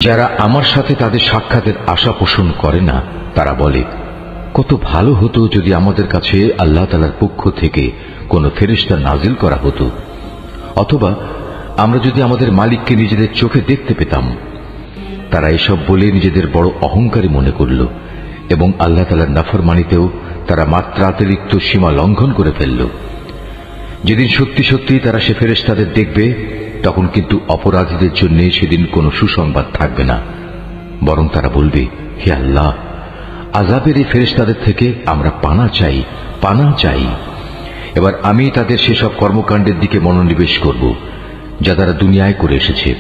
যারা আমার সাথে তাদের সাক্ষাতের আশা পোষণ করে না তারা বলে, কত ভালো হতো যদি আমাদের কাছে আল্লাহ তাআলার পক্ষ থেকে কোন ফেরেশতা নাজিল করা হতো, অথবা আমরা যদি আমাদের মালিককে নিজেদের চোখে দেখতে পেতাম। তারা এসব বলে নিজেদের বড় অহংকারী মনে করল এবং আল্লাহ তাআলার নাফরমানিতেও তারা মাত্রাতিরিক্ত সীমা লঙ্ঘন করে ফেলল। যেদিন সত্যি সত্যি তারা সে ফেরেশতাদের দেখবে, তখন কিন্তু অপরাধীদের জন্য সেদিন কোনো সুসংবাদ থাকবে না, বরং তারা বলবে, হে আল্লাহ, আযাবের এই ফেরেশতাদের থেকে আমরা পানা চাই, পানা চাই। এবার আমি তাদের সেসব কর্মকাণ্ডের দিকে মনোনিবেশ করব যা তারা দুনিয়ায় করে এসেছে।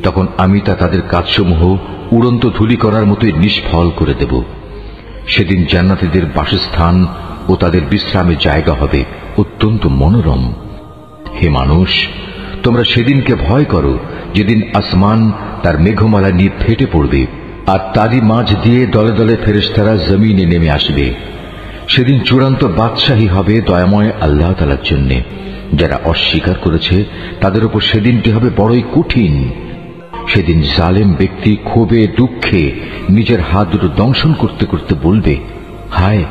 তখন আমি তাদের কাজসমূহ উড়ন্ত ধূলি করার মতোই নিষ্ফল করে দেব। সেদিন জান্নাতীদের বাসস্থান ও তাদের বিশ্রামের জায়গা হবে অত্যন্ত মনোরম। হে মানুষ, তোমরা সেদিনকে ভয় করো যেদিন আসমান তার মেঘমালা নিয়ে ফেটে পড়বে আর তারই মাঝ দিয়ে দলে দলে ফেরেশতারা জমিনে নেমে আসবে। সেদিন চূড়ান্ত বাদশাহী হবে দয়াময় আল্লাহ তাআলার জন্য। যারা অস্বীকার করেছে তাদের উপর সেদিনটি হবে বড়ই কঠিন। সেদিন জালেম ব্যক্তি ক্ষোভে দুঃখে নিজের হাত দুটো দংশন করতে করতে বলবে, হায়,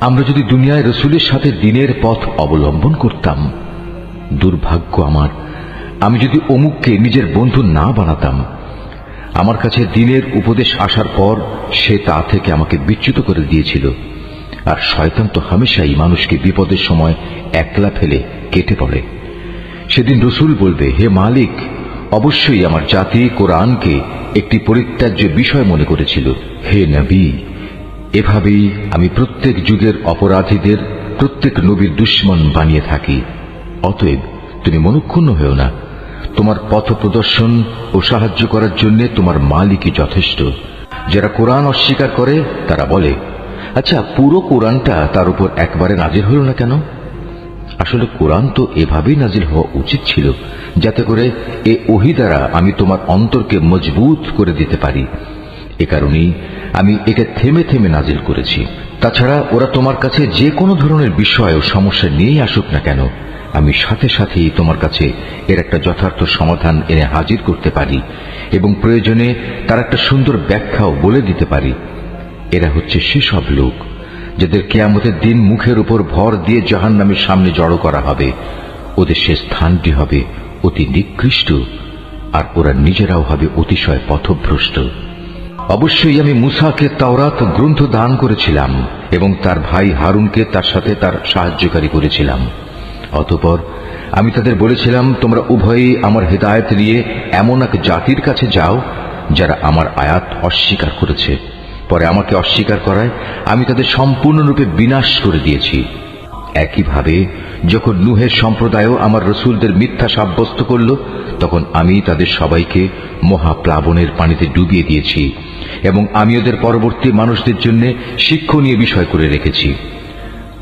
আমরা যদি দুনিয়ায় রসুলের সাথে দ্বীনের পথ অবলম্বন করতাম। দুর্ভাগ্য আমার, আমি যদি অমুককে নিজের বন্ধু না বানাতাম। আমার কাছে দ্বীনের উপদেশ আসার পর সে তা থেকে আমাকে বিচ্যুত করে দিয়েছিল। আর শয়তান তো হামেশাই মানুষকে বিপদের সময় একলা ফেলে কেটে পড়ে। সেদিন রসুল বলবে, হে মালিক, অবশ্যই আমার জাতি কোরআনকে একটি পরিত্যাজ্য বিষয় মনে করেছিল। হে নবী, এভাবেই আমি প্রত্যেক যুগের অপরাধীদের প্রত্যেক নবীর দুশমন বানিয়ে থাকি। অতএব তুমি মনক্ষুণ্ণ হও না। তোমার পথ প্রদর্শন ও সাহায্য করার জন্য তোমার মালিকই যথেষ্ট। যারা কোরআন অস্বীকার করে তারা বলে, আচ্ছা, পুরো কোরআনটা তার উপর একবারে নাজিল হল না কেন? আসলে কোরআন তো এভাবেই নাজিল হওয়া উচিত ছিল, যাতে করে এ ওহী দ্বারা আমি তোমার অন্তরকে মজবুত করে দিতে পারি। এ কারণেই আমি একে থেমে থেমে নাজিল করেছি। তাছাড়া ওরা তোমার কাছে যে কোনো ধরনের বিষয় ও সমস্যা নিয়েই আসুক না কেন, আমি সাথে সাথেই তোমার কাছে এর একটা যথার্থ সমাধান এনে হাজির করতে পারি এবং প্রয়োজনে তার একটা সুন্দর ব্যাখ্যাও বলে দিতে পারি। এরা হচ্ছে সেসব লোক যাদের কিয়ামতের দিন মুখের উপর ভর দিয়ে জাহান্নামের সামনে জড়ো করা হবে। ওদের সে স্থানটি হবে অতি নিকৃষ্ট, আর ওরা নিজেরাও হবে অতিশয় পথভ্রষ্ট। অবশ্যই আমি মূসাকে তাওরাত গ্রন্থ দান করেছিলাম এবং তার ভাই হারুনকে তার সাথে তার সাহায্যকারী করেছিলাম। অতঃপর আমি তাদের বলেছিলাম, তোমরা উভয়েই আমার হিদায়াত নিয়ে এমন এক জাতির কাছে যাও যারা আমার আয়াত অস্বীকার করেছে। পরে আমাকে অস্বীকার করায় আমি তাদের সম্পূর্ণরূপে বিনাশ করে দিয়েছি। একইভাবে যখন নূহের সম্প্রদায়ও আমার রসুলদের মিথ্যা সাব্যস্ত করল, তখন আমি তাদের সবাইকে মহাপ্লাবনের পানিতে ডুবিয়ে দিয়েছি এবং আমি ওদের পরবর্তী মানুষদের জন্য শিক্ষণীয় বিষয় করে রেখেছি।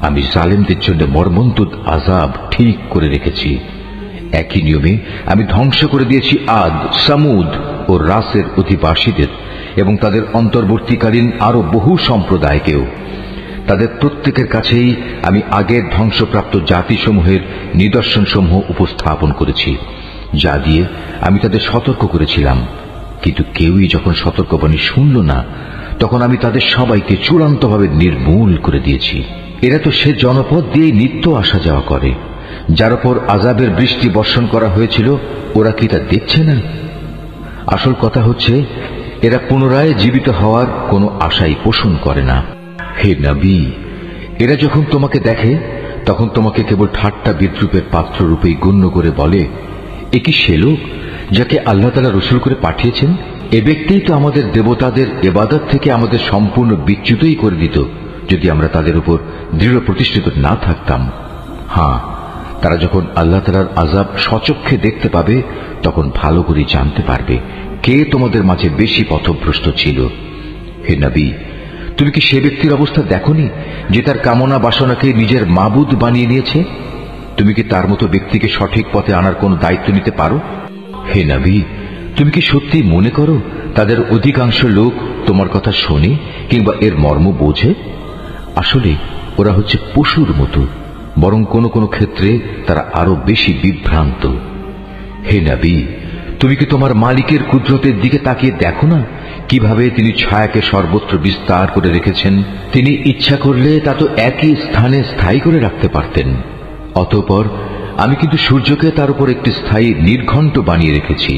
আমি জালেমদের জন্য মর্মন্তুদ আযাব ঠিক করে রেখেছি। একই নিয়মে আমি ধ্বংস করে দিয়েছি আদ, সামুদ ও রাসের অধিবাসীদের এবং তাদের অন্তর্বর্তীকালীন আরো বহু সম্প্রদায়কেও। তাদের প্রত্যেকের কাছেই আমি আগের ধ্বংসপ্রাপ্ত জাতিসমূহের নিদর্শনসমূহ উপস্থাপন করেছি, যা দিয়ে আমি তাদের সতর্ক করেছিলাম। কিন্তু কেউই যখন সতর্কবাণী শুনল না, তখন আমি তাদের সবাইকে চূড়ান্তভাবে নির্মূল করে দিয়েছি। এরা তো সে জনপদ দিয়েই নিত্য আসা যাওয়া করে, যার উপর আযাবের বৃষ্টি বর্ষণ করা হয়েছিল। ওরা কি তা দেখছে না? আসল কথা হচ্ছে, এরা পুনরায় জীবিত হওয়ার কোনো আশাই পোষণ করে না। হে নবী, এরা যখন তোমাকে দেখে তখন তোমাকে কেবল ঠাট্টা বিদ্রুপের পাত্র রূপেই গণ্য করে বলে, এ কি সে লোক যাকে আল্লাহ তাআলা রসুল করে পাঠিয়েছেন? এ ব্যক্তিই তো আমাদের দেবতাদের ইবাদত থেকে আমাদের সম্পূর্ণ বিচ্যুতই করে দিত যদি আমরা তাদের উপর দৃঢ় প্রতিষ্ঠিত না থাকতাম। হ্যাঁ, তারা যখন আল্লাহ তাআলার আযাব স্বচক্ষে দেখতে পাবে, তখন ভালো করে জানতে পারবে কে তোমাদের মাঝে বেশি পথভ্রষ্ট ছিল। হে নবী, তুমি কি সে ব্যক্তির অবস্থা দেখোনি যে তার কামনা বাসনাকে নিজের মাবুদ বানিয়ে নিয়েছে? তুমি কি তার মতো ব্যক্তিকে সঠিক পথে আনার কোন দায়িত্ব নিতে পারো? হে নবী, তুমি কি সত্যি মনে করো তাদের অধিকাংশ লোক তোমার কথা শোনে কিংবা এর মর্ম বোঝে? আসলে ওরা হচ্ছে পশুর মতো, বরং কোন কোন ক্ষেত্রে তারা আরো বেশি বিভ্রান্ত। হে নবী, তুমি কি তোমার মালিকের কুদরতের দিকে তাকিয়ে দেখো না কিভাবে তিনি ছায়াকে সর্বত্র বিস্তার করে রেখেছেন? তিনি ইচ্ছা করলে তা তো একই স্থানে স্থায়ী করে রাখতে পারতেন। অতঃপর আমি কিন্তু সূর্যকে তার উপর একটি স্থায়ী নির্ঘণ্ট বানিয়ে রেখেছি।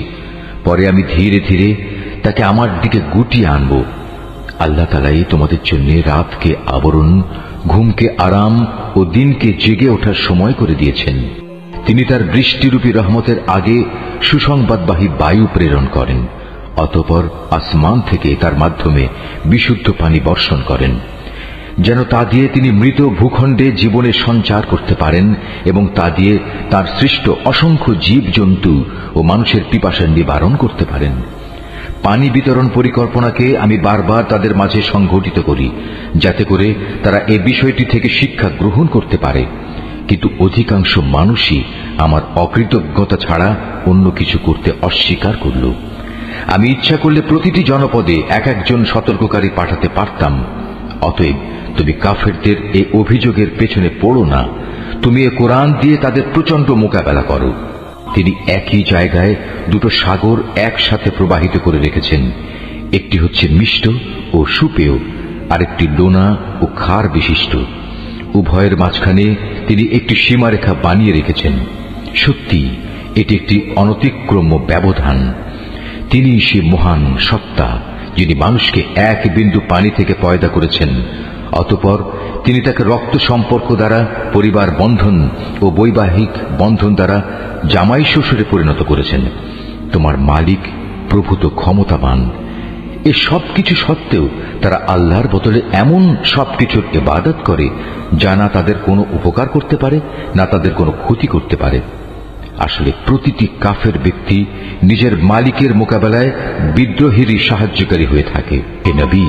পরে আমি ধীরে ধীরে তাকে আমার দিকে গুটিয়ে আনব। আল্লাহ তাআলাই তোমাদের জন্য রাতকে আবরণ, ঘুমকে আরাম ও দিনকে জেগে ওঠার সময় করে দিয়েছেন। তিনি তার বৃষ্টিরূপী রহমতের আগে সুসংবাদবাহী বায়ু প্রেরণ করেন, অতঃপর আসমান থেকে তার মাধ্যমে বিশুদ্ধ পানি বর্ষণ করেন, যেন তা দিয়ে তিনি মৃত ভূখণ্ডে জীবনের সঞ্চার করতে পারেন এবং তা দিয়ে তার সৃষ্ট অসংখ্য জীবজন্তু ও মানুষের পিপাসা নিবারণ করতে পারেন। পানি বিতরণ পরিকল্পনাকে আমি বারবার তাদের মাঝে সংঘটিত করি, যাতে করে তারা এ বিষয়টি থেকে শিক্ষা গ্রহণ করতে পারে। কিন্তু অধিকাংশ মানুষই আমার অকৃতজ্ঞতা ছাড়া অন্য কিছু করতে অস্বীকার করল। আমি ইচ্ছা করলে প্রতিটি জনপদে এক একজন সতর্ককারী পাঠাতে পারতাম। অতএব তুমি কাফেরদের এই অভিযোগের পেছনে পড়ো না। তুমি এ কোরআন দিয়ে তাদের প্রচন্ড মোকাবেলা করো। তিনি একই জায়গায় দুটো সাগর একসাথে প্রবাহিত করে রেখেছেন। একটি হচ্ছে মিষ্ট ও সুপেয়, আরেকটি লোনা ও ক্ষার বিশিষ্ট। উভয়ের মাঝখানে তিনি একটি সীমারেখা বানিয়ে রেখেছেন। সত্যি এটি একটি অনতিক্রম্য ব্যবধান। তিনি সে মহান সত্তা যিনি মানুষকে এক বিন্দু পানি থেকে পয়দা করেছেন, অতঃপর তিনি তাকে রক্ত সম্পর্ক দ্বারা পরিবার বন্ধন ও বৈবাহিক বন্ধন দ্বারা জামাই শ্বশুরে পরিণত করেছেন। তোমার মালিক প্রভূত ক্ষমতাবান। এ সবকিছু সত্ত্বেও তারা আল্লাহর বদলে এমন সবকিছুর ইবাদত করে যা না তাদের কোনো উপকার করতে পারে না তাদের কোনো ক্ষতি করতে পারে। আসলে প্রতিটি কাফের ব্যক্তি নিজের মালিকের মোকাবেলায় বিদ্রোহেরই সাহায্যকারী হয়ে থাকে। হে নবী,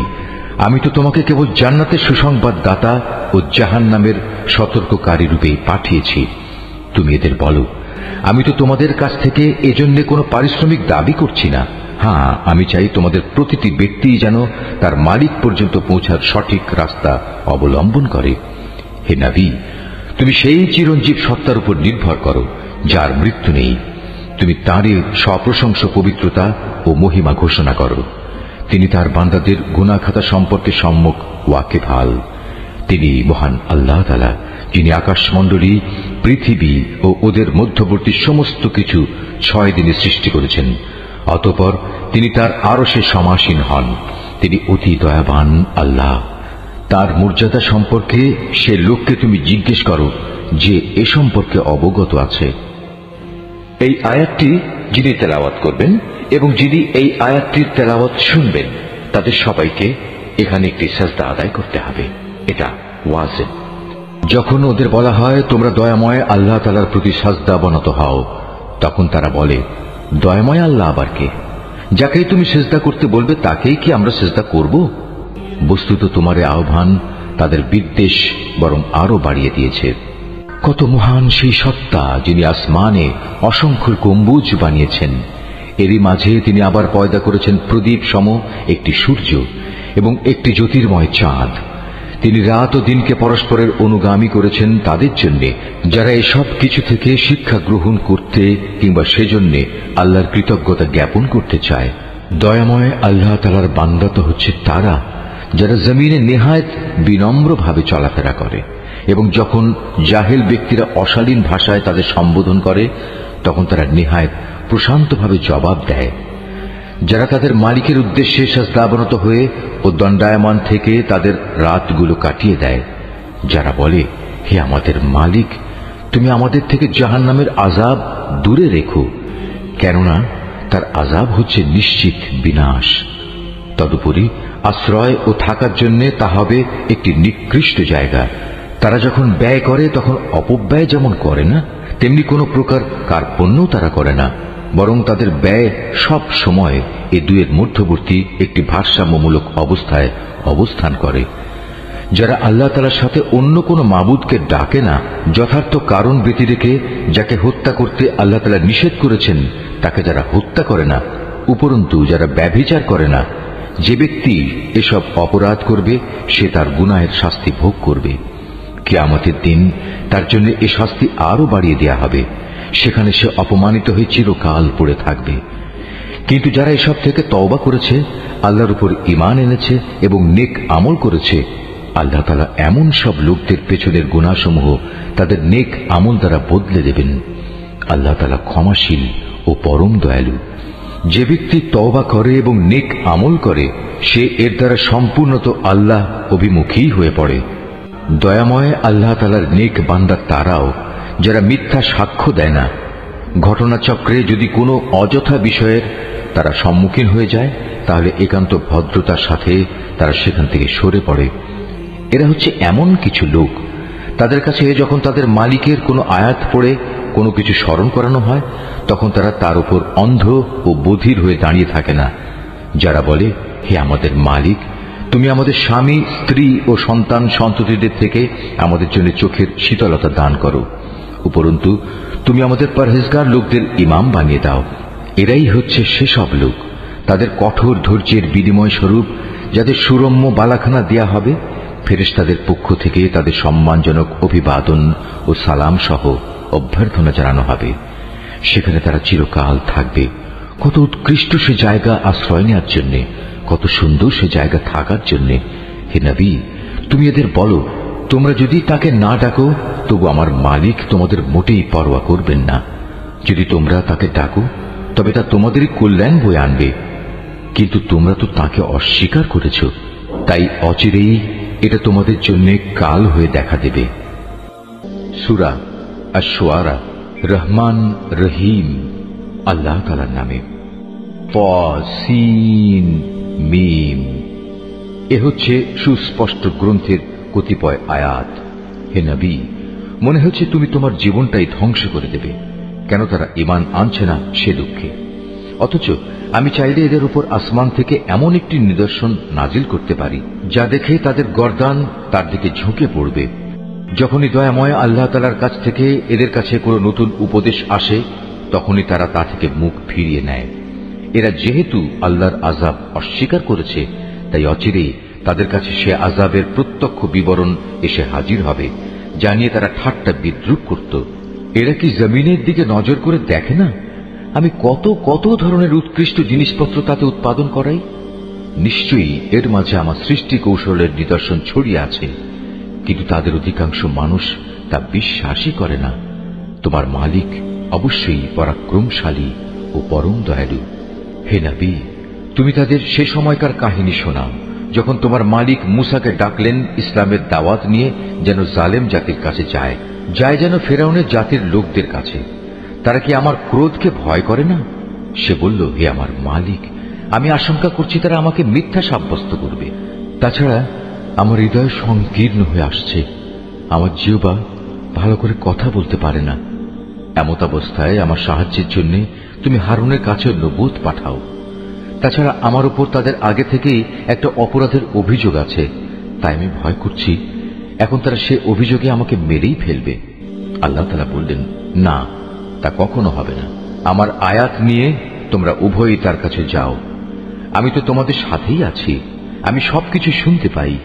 আমি তো তোমাকে কেবল জান্নাতের সুসংবাদ দাতা ও জাহান্নামের সতর্ককারী রূপেই পাঠিয়েছি। তুমি এদের বলো, আমি তো তোমাদের কাছ থেকে এজন্য কোনো পারিশ্রমিক দাবি করছি না। হ্যাঁ, আমি চাই তোমাদের প্রতিটি ব্যক্তি যেন তার মালিক পর্যন্ত পৌঁছার সঠিক রাস্তা অবলম্বন করে। হে নবী, তুমি সেই চিরঞ্জীব সত্তার উপর নির্ভর করো যার মৃত্যু নেই। তুমি তাঁরই সপ্রশংস পবিত্রতা ও মহিমা ঘোষণা করো। তিনি তার বান্দাদের গুনাহ খাতা সম্পর্কে সম্যক ওয়াকিবহাল। তিনি মহান আল্লাহ তাআলা, যিনি আকাশমণ্ডলী, পৃথিবী ও ওদের মধ্যবর্তী সমস্ত কিছু 6 দিনে সৃষ্টি করেছেন। অতঃপর তিনি তার আরশে সমাসীন হন। তিনি অতি দয়াবান আল্লাহ। তার মর্যাদা সম্পর্কে সে লোককে তুমি জিজ্ঞেস করো যে এ সম্পর্কে অবগত আছে। এই আয়াতটি যিনি তেলাওয়াত করবেন এবং যিনি এই আয়াতটির তেলাওয়াত শুনবেন তাদের সবাইকে এখানে একটি সাজদা আদায় করতে হবে। এটা ওয়াজিব। যখন ওদের বলা হয় তোমরা দয়াময় আল্লাহ তাআলার প্রতি সাজদা অবনত হও, তখন তারা বলে, দয়াময় আল্লাহ আবার কে? যাকেই তুমি সিজদা করতে বলবে তাকেই কি আমরা সিজদা করব? বস্তুত তোমার আহ্বান তাদের বিদ্বেষ বরং আরো বাড়িয়ে দিয়েছে। কত মহান সেই সত্তা যিনি আসমানে অসংখ্য গম্বুজ বানিয়েছেন, এরই মাঝে তিনি আবার পয়দা করেছেন প্রদীপ সম একটি সূর্য এবং একটি জ্যোতির্ময় চাঁদ। তিনি রাত ও দিনকে পরস্পরের অনুগামী করেছেন তাদের জন্য যারা এসব কিছু থেকে শিক্ষা গ্রহণ করতে কিংবা সেজন্য আল্লাহর কৃতজ্ঞতা জ্ঞাপন করতে চায়। দয়াময় আল্লাহ তাআলার বান্দা তো হচ্ছে তারা যারা জমিনে নেহায়েত বিনম্রভাবে চলাফেরা করে এবং যখন জাহেল ব্যক্তিরা অশালীন ভাষায় তাদের সম্বোধন করে তখন তারা নেহায়েত প্রশান্তভাবে জবাব দেয়। যারা তাদের মালিকের উদ্দেশ্যে সাজদাবনত হয়ে ও দণ্ডায়মান থেকে তাদের রাতগুলো কাটিয়ে দেয়। যারা বলে, হে আমাদের মালিক, তুমি আমাদের থেকে জাহান্নামের আযাব দূরে রেখো, কেননা তার আযাব হচ্ছে নিশ্চিত বিনাশ। তদুপরি আশ্রয় ও থাকার জন্য তা হবে একটি নিকৃষ্ট জায়গা। তারা যখন ব্যয় করে তখন অপব্যয় যেমন করে না, তেমনি কোনো প্রকার কার্পণ্যও তারা করে না, বরং তাদের ব্যয় সব সময় এ দুয়ের মধ্যবর্তী একটি ভারসাম্যমূলক অবস্থায় অবস্থান করে। যারা আল্লাহ তাআলার সাথে অন্য কোনো মাবুদকে ডাকে না, যথার্থ কারণ ব্যতি রেখে যাকে হত্যা করতে আল্লাহ তাআলা নিষেধ করেছেন তাকে যারা হত্যা করে না, উপরন্তু যারা ব্যভিচার করে না, যে ব্যক্তি এসব অপরাধ করবে সে তার গুনাহের শাস্তি ভোগ করবে। কিয়ামতের দিন তার জন্য এ শাস্তি আরো বাড়িয়ে দেয়া হবে। সেখানে সে অপমানিত হয়ে চিরকাল পড়ে থাকবে। কিন্তু যারা এসব থেকে তওবা করেছে, আল্লাহর উপর ঈমান এনেছে এবং নেক আমল করেছে, আল্লাহ তাআলা এমন সব লোকদের পেছনের গুনাহসমূহ তাদের নেক আমল দ্বারা বদলে দেবেন। আল্লাহ তাআলা ক্ষমাশীল ও পরম দয়ালু। যে ব্যক্তি তওবা করে এবং নেক আমল করে, সে এর দ্বারা সম্পূর্ণত আল্লাহ অভিমুখী হয়ে পড়ে। দয়াময় আল্লাহ তাআলার নেক বান্দা তারাও যারা মিথ্যা সাক্ষ্য দেয় না। ঘটনাচক্রে যদি কোনো অযথা বিষয়ের তারা সম্মুখীন হয়ে যায়, তাহলে একান্ত ভদ্রতার সাথে তারা সেখান থেকে সরে পড়ে। এরা হচ্ছে এমন কিছু লোক, তাদের কাছে যখন তাদের মালিকের কোনো আয়াত পড়ে কোনো কিছু স্মরণ করানো হয়, তখন তারা তার উপর অন্ধ ও বধির হয়ে দাঁড়িয়ে থাকে না। যারা বলে, হে আমাদের মালিক, তুমি আমাদের স্বামী, স্ত্রী ও সন্তান সন্ততিদের থেকে আমাদের জন্য চোখের শীতলতা দান করো, উপরন্তু তুমি আমাদের পরহেজগার লোকদের ইমাম বানিয়ে দাও। এরাই হচ্ছে সেসব লোক, তাদের কঠোর ধৈর্যের বিনিময় স্বরূপ যাদের সুরম্য বালাখানা দেয়া হবে, ফেরেশতাদের পক্ষ থেকে তাদের সম্মানজনক অভিবাদন ও সালাম সহ অভ্যর্থনা জানানো হবে। সেখানে তারা চিরকাল থাকবে। কত উৎকৃষ্ট সে জায়গা আশ্রয় নেওয়ার জন্য, কত সুন্দর সে জায়গা থাকার জন্য। হে নবী, তুমি এদের বলো, তোমরা যদি তাকে না ডাকো, তবু আমার মালিক তোমাদের মোটেই পরোয়া করবেন না। যদি তোমরা তাকে ডাকো, তবে তা তোমাদেরই কল্যাণ বয়ে আনবে। কিন্তু তোমরা তো তাকে অস্বীকার করেছ, তাই অচিরেই এটা তোমাদের জন্য কাল হয়ে দেখা দেবে। সূরা আশ-শুআরা। রহমান রহিম আল্লাহ তাআলার নামে। সিন মিম। এ হচ্ছে সুস্পষ্ট গ্রন্থের কতিপয় আয়াত। হে নবী, মনে হচ্ছে তুমি তোমার জীবনটাই ধ্বংস করে দেবে, কেন তারা ঈমান আনছে না সে দুঃখে। অথচ আমি চাইলে এদের উপর আসমান থেকে এমন একটি নিদর্শন নাজিল করতে পারি, যা দেখে তাদের গর্দান তার দিকে ঝুঁকে পড়বে। যখনই দয়াময় আল্লাহ তাআলার কাছ থেকে এদের কাছে কোনো নতুন উপদেশ আসে, তখনই তারা তা থেকে মুখ ফিরিয়ে নেয়। এরা যেহেতু আল্লাহর আযাব অস্বীকার করেছে, তাই অচিরেই তাদের কাছে সে আযাবের প্রত্যক্ষ বিবরণ এসে হাজির হবে, যা নিয়ে তারা ঠাট্টা বিদ্রূপ করত। এরা কি জমিনের দিকে নজর করে দেখে না আমি কত কত ধরনের উৎকৃষ্ট জিনিসপত্র তাতে উৎপাদন করাই? নিশ্চয়ই এর মাঝে আমার সৃষ্টি কৌশলের নিদর্শন ছড়িয়ে আছে, কিন্তু তাদের অধিকাংশ মানুষ তা বিশ্বাসই করে না। তোমার মালিক অবশ্যই পরাক্রমশালী ও পরম দয়ালু। হে নবী, তুমি তাদের সে সময়কার কাহিনী শোনাও, যখন তোমার মালিক মুসাকে ডাকলেন ইসলামের দাওয়াত নিয়ে, যেন জালেম জাতির কাছে যায় যেন ফেরাউনের জাতির লোকদের কাছে। তারা কি আমার ক্রোধকে ভয় করে না? সে বলল, হে আমার মালিক, আমি আশঙ্কা করছি তারা আমাকে মিথ্যা সাব্যস্ত করবে। তাছাড়া আমার হৃদয় সংকীর্ণ হয়ে আসছে, আমার জিহ্বা ভালো করে কথা বলতে পারে না। এমত অবস্থায় আমার সাহায্যের জন্য তুমি হারুনের কাছে নবুত পাঠাও। তাছাড়া আমার উপর তাদের আগে থেকেই একটা অপরাধের অভিযোগ আছে, তাই আমি ভয় করছি এখন তারা সে অভিযোগে আমাকে মেরেই ফেলবে। আল্লাহ তাআলা বললেন, না, তা কখনো হবে না। আমার আয়াত নিয়ে তোমরা উভয়ই তার কাছে যাও, আমি তো তোমাদের সাথেই আছি, আমি সবকিছু শুনতে পাই।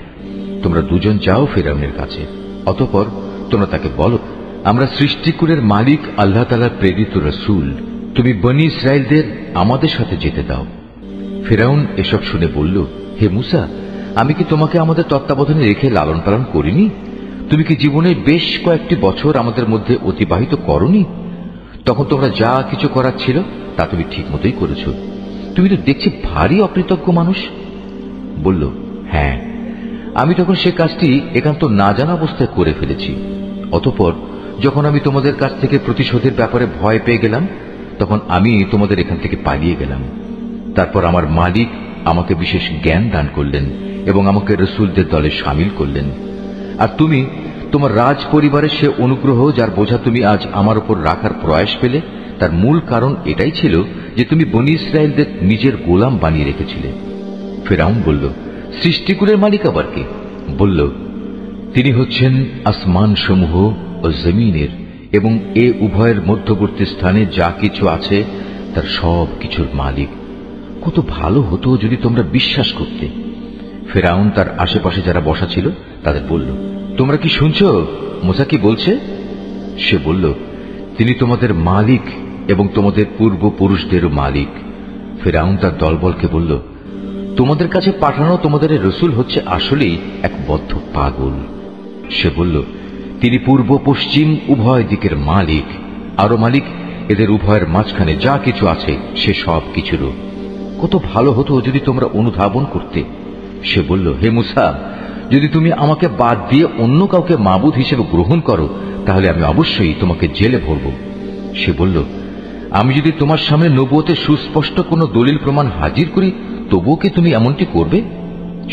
তোমরা দুজন যাও ফেরাউনের কাছে, অতঃপর তোমরা তাকে বলো, আমরা সৃষ্টিকুলের মালিক আল্লাহ তাআলার প্রেরিত রাসূল, তুমি বনী ইসরায়েলদের আমাদের সাথে যেতে দাও। ফেরাউন এসব শুনে বলল, হে মূসা, আমি কি তোমাকে আমাদের তত্ত্বাবধানে রেখে লালন পালন করিনি? তুমি কি জীবনের বেশ কয়েকটি বছর আমাদের মধ্যে অতিবাহিত করনি? তখন তোমরা যা কিছু করার ছিল তা তুমি ঠিক মতোই করেছ। তুমি তো দেখছি ভারী অকৃতজ্ঞ মানুষ। বলল, হ্যাঁ, আমি তখন সে কাজটি একান্ত না জানা অবস্থায় করে ফেলেছি। অতঃপর যখন আমি তোমাদের কাছ থেকে প্রতিশোধের ব্যাপারে ভয় পেয়ে গেলাম, তখন আমি তোমাদের এখান থেকে পালিয়ে গেলাম। তারপর আমার মালিক আমাকে বিশেষ জ্ঞান দান করলেন এবং আমাকে রসুলদের দলে সামিল করলেন। আর তুমি তোমার রাজ পরিবারের সে অনুগ্রহ, যার বোঝা তুমি আজ আমার উপর রাখার প্রয়াস পেলে, তার মূল কারণ এটাই ছিল যে তুমি বনী ইসরায়েলদের নিজের গোলাম বানিয়ে রেখেছিলে। ফেরাউন বলল, সৃষ্টিকুলের মালিক আবার কে? বলল, তিনি হচ্ছেন আসমান সমূহ ও জমিনের এবং এ উভয়ের মধ্যবর্তী স্থানে যা কিছু আছে তার সব কিছুর মালিক। কত ভালো হতো যদি তোমরা বিশ্বাস করতে। ফেরাউন তার আশেপাশে যারা বসা ছিল তাদের বলল, তোমরা কি শুনছ মূসা কি বলছে? সে বলল, তিনি তোমাদের মালিক এবং তোমাদের পূর্বপুরুষদেরও মালিক। ফিরআউন তার দলবলকে বলল, তোমাদের কাছে পাঠানো তোমাদের রসুল হচ্ছে আসলেই এক বদ্ধ পাগল। সে বলল, তিনি পূর্ব পশ্চিম উভয় দিকের মালিক, আরো মালিক এদের উভয়ের মাঝখানে যা কিছু আছে সে সব কিছুরও। কত ভালো হতো যদি তোমরা অনুধাবন করতে। সে বলল, হে মুসা, যদি তুমি আমাকে বাদ দিয়ে অন্য কাউকে মাবুদ হিসেবে গ্রহণ করো তাহলে আমি অবশ্যই তোমাকে জেলে ভরব। সে বলল, আমি যদি তোমার সামনে নবুয়তের সুস্পষ্ট কোনো দলিল প্রমাণ হাজির করি তবুও কি তুমি এমনটি করবে?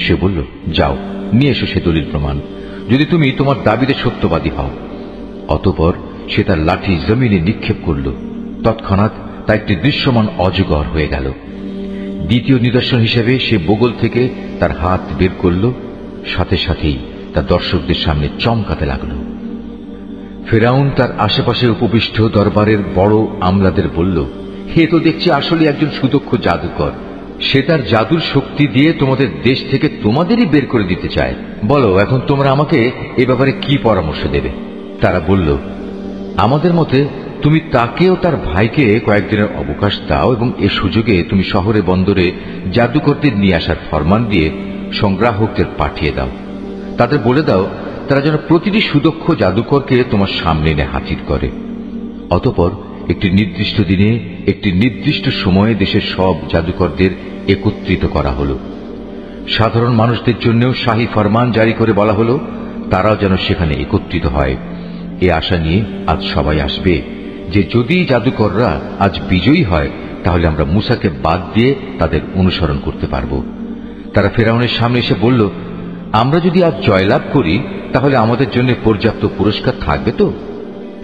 সে বলল, যাও নিয়ে এসো সে দলিল প্রমাণ, যদি তুমি তোমার দাবিতে সত্যবাদী হও। অতঃপর সে তার লাঠি জমিনে নিক্ষেপ করল। তৎক্ষণাৎ তা একটি দৃশ্যমান অজগর হয়ে গেল। দ্বিতীয় নিদর্শন হিসেবে সে বগল থেকে তার হাত বের করল, সাথে সাথেই তা দর্শকদের সামনে চমকাতে লাগল। ফিরআউন তার আশেপাশে উপবিষ্ট দরবারের বড় আমলাদের বলল, হে তো দেখছি আসলে একজন সুদক্ষ জাদুকর। সে তার জাদুর শক্তি দিয়ে তোমাদের দেশ থেকে তোমাদেরই বের করে দিতে চায়। বলো, এখন তোমরা আমাকে এ ব্যাপারে কি পরামর্শ দেবে? তারা বলল, আমাদের মতে তুমি তাকে ও তার ভাইকে কয়েকদিনের অবকাশ দাও এবং এ সুযোগে তুমি শহরে বন্দরে জাদুকরদের নিয়ে আসার ফরমান দিয়ে সংগ্রাহকদের পাঠিয়ে দাও। তাদের বলে দাও তারা যেন প্রতিটি সুদক্ষ জাদুকরকে তোমার সামনে এনে হাজির করে। অতঃপর একটি নির্দিষ্ট দিনে একটি নির্দিষ্ট সময়ে দেশের সব জাদুকরদের একত্রিত করা হল। সাধারণ মানুষদের জন্যও শাহী ফরমান জারি করে বলা হল তারাও যেন সেখানে একত্রিত হয়। এ আশা নিয়ে আজ সবাই আসবে যে যদি জাদুকররা আজ বিজয়ী হয় তাহলে আমরা মুসাকে বাদ দিয়ে তাদের অনুসরণ করতে পারব। তারা ফিরআউনের সামনে এসে বলল, আমরা যদি আজ জয়লাভ করি তাহলে আমাদের জন্য পর্যাপ্ত পুরস্কার থাকবে তো?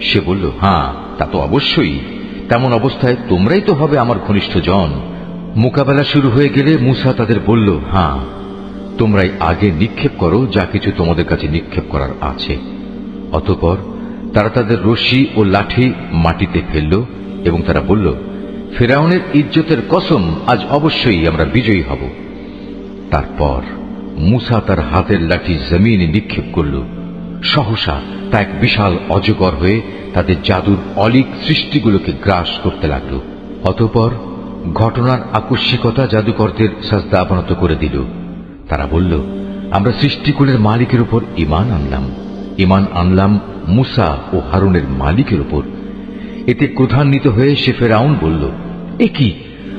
সে বলল, হ্যাঁ, তা তো অবশ্যই। তেমন অবস্থায় তোমরাই তো হবে আমার ঘনিষ্ঠ জন। মোকাবেলা শুরু হয়ে গেলে মুসা তাদের বলল, হ্যাঁ, তোমরাই আগে নিক্ষেপ করো যা কিছু তোমাদের কাছে নিক্ষেপ করার আছে। অতঃপর তারা তাদের রশি ও লাঠি মাটিতে ফেলল এবং তারা বলল, ফিরআউনের ইজ্জতের কসম, আজ অবশ্যই আমরা বিজয়ী হব। তারপর মুসা তার হাতের লাঠি জমিনে নিক্ষেপ করল। সহসা তা এক বিশাল অজগর হয়ে তাদের জাদুর অলীক সৃষ্টিগুলোকে গ্রাস করতে লাগল। অতঃপর ঘটনার আকস্মিকতা জাদুকরদের সাজদা অবনত করে দিল। তারা বলল, আমরা সৃষ্টিকুলের মালিকের উপর ঈমান আনলাম মুসা ও হারুনের মালিকের উপর। এতে ক্রোধান্বিত হয়ে সে ফিরআউন বলল, এ কি,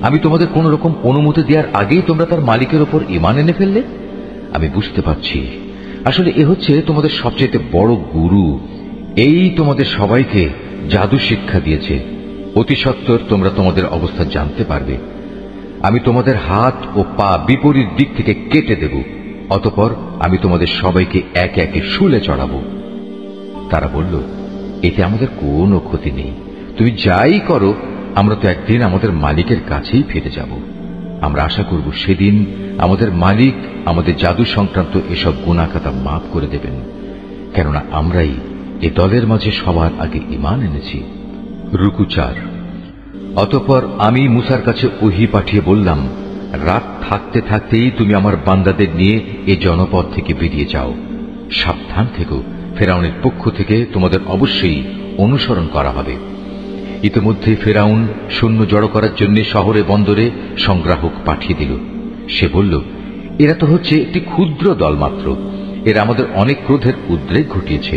আমি তোমাদের কোন রকম অনুমতি দেওয়ার আগেই তোমরা তার মালিকের উপর ঈমান এনে ফেললে? আমি বুঝতে পারছি আসলে এ হচ্ছে তোমাদের সবচেয়ে বড় গুরু। এই তোমাদের সবাইকে জাদু শিক্ষা দিয়েছে। অতি সত্বর তোমরা তোমাদের অবস্থা জানতে পারবে। আমি তোমাদের হাত ও পা বিপরীত দিক থেকে কেটে দেব। অতঃপর আমি তোমাদের সবাইকে একে একে শুলে চড়াবো। তারা বলল, এতে আমাদের কোনো ক্ষতি নেই। তুমি যাই করো, আমরা তো একদিন আমাদের মালিকের কাছেই ফিরে যাব। আমরা আশা করব সেদিন আমাদের মালিক আমাদের জাদু সংক্রান্ত এসব গুনাহখাতা মাফ করে দেবেন, কেননা আমরাই এ দলের মাঝে সবার আগে ঈমান এনেছি। রুকু 4। অতঃপর আমি মুসার কাছে ওহী পাঠিয়ে বললাম, রাত থাকতে থাকতেই তুমি আমার বান্দাদের নিয়ে এ জনপদ থেকে বেরিয়ে যাও। সাবধান থেকো, ফিরআউনের পক্ষ থেকে তোমাদের অবশ্যই অনুসরণ করা হবে। ইতিমধ্যে ফিরআউন সৈন্য জড়ো করার জন্য শহরে বন্দরে সংগ্রাহক পাঠিয়ে দিল। সে বলল, এরা তো হচ্ছে একটি ক্ষুদ্র দল মাত্র। এরা আমাদের অনেক ক্রোধের উদ্রেক ঘটিয়েছে,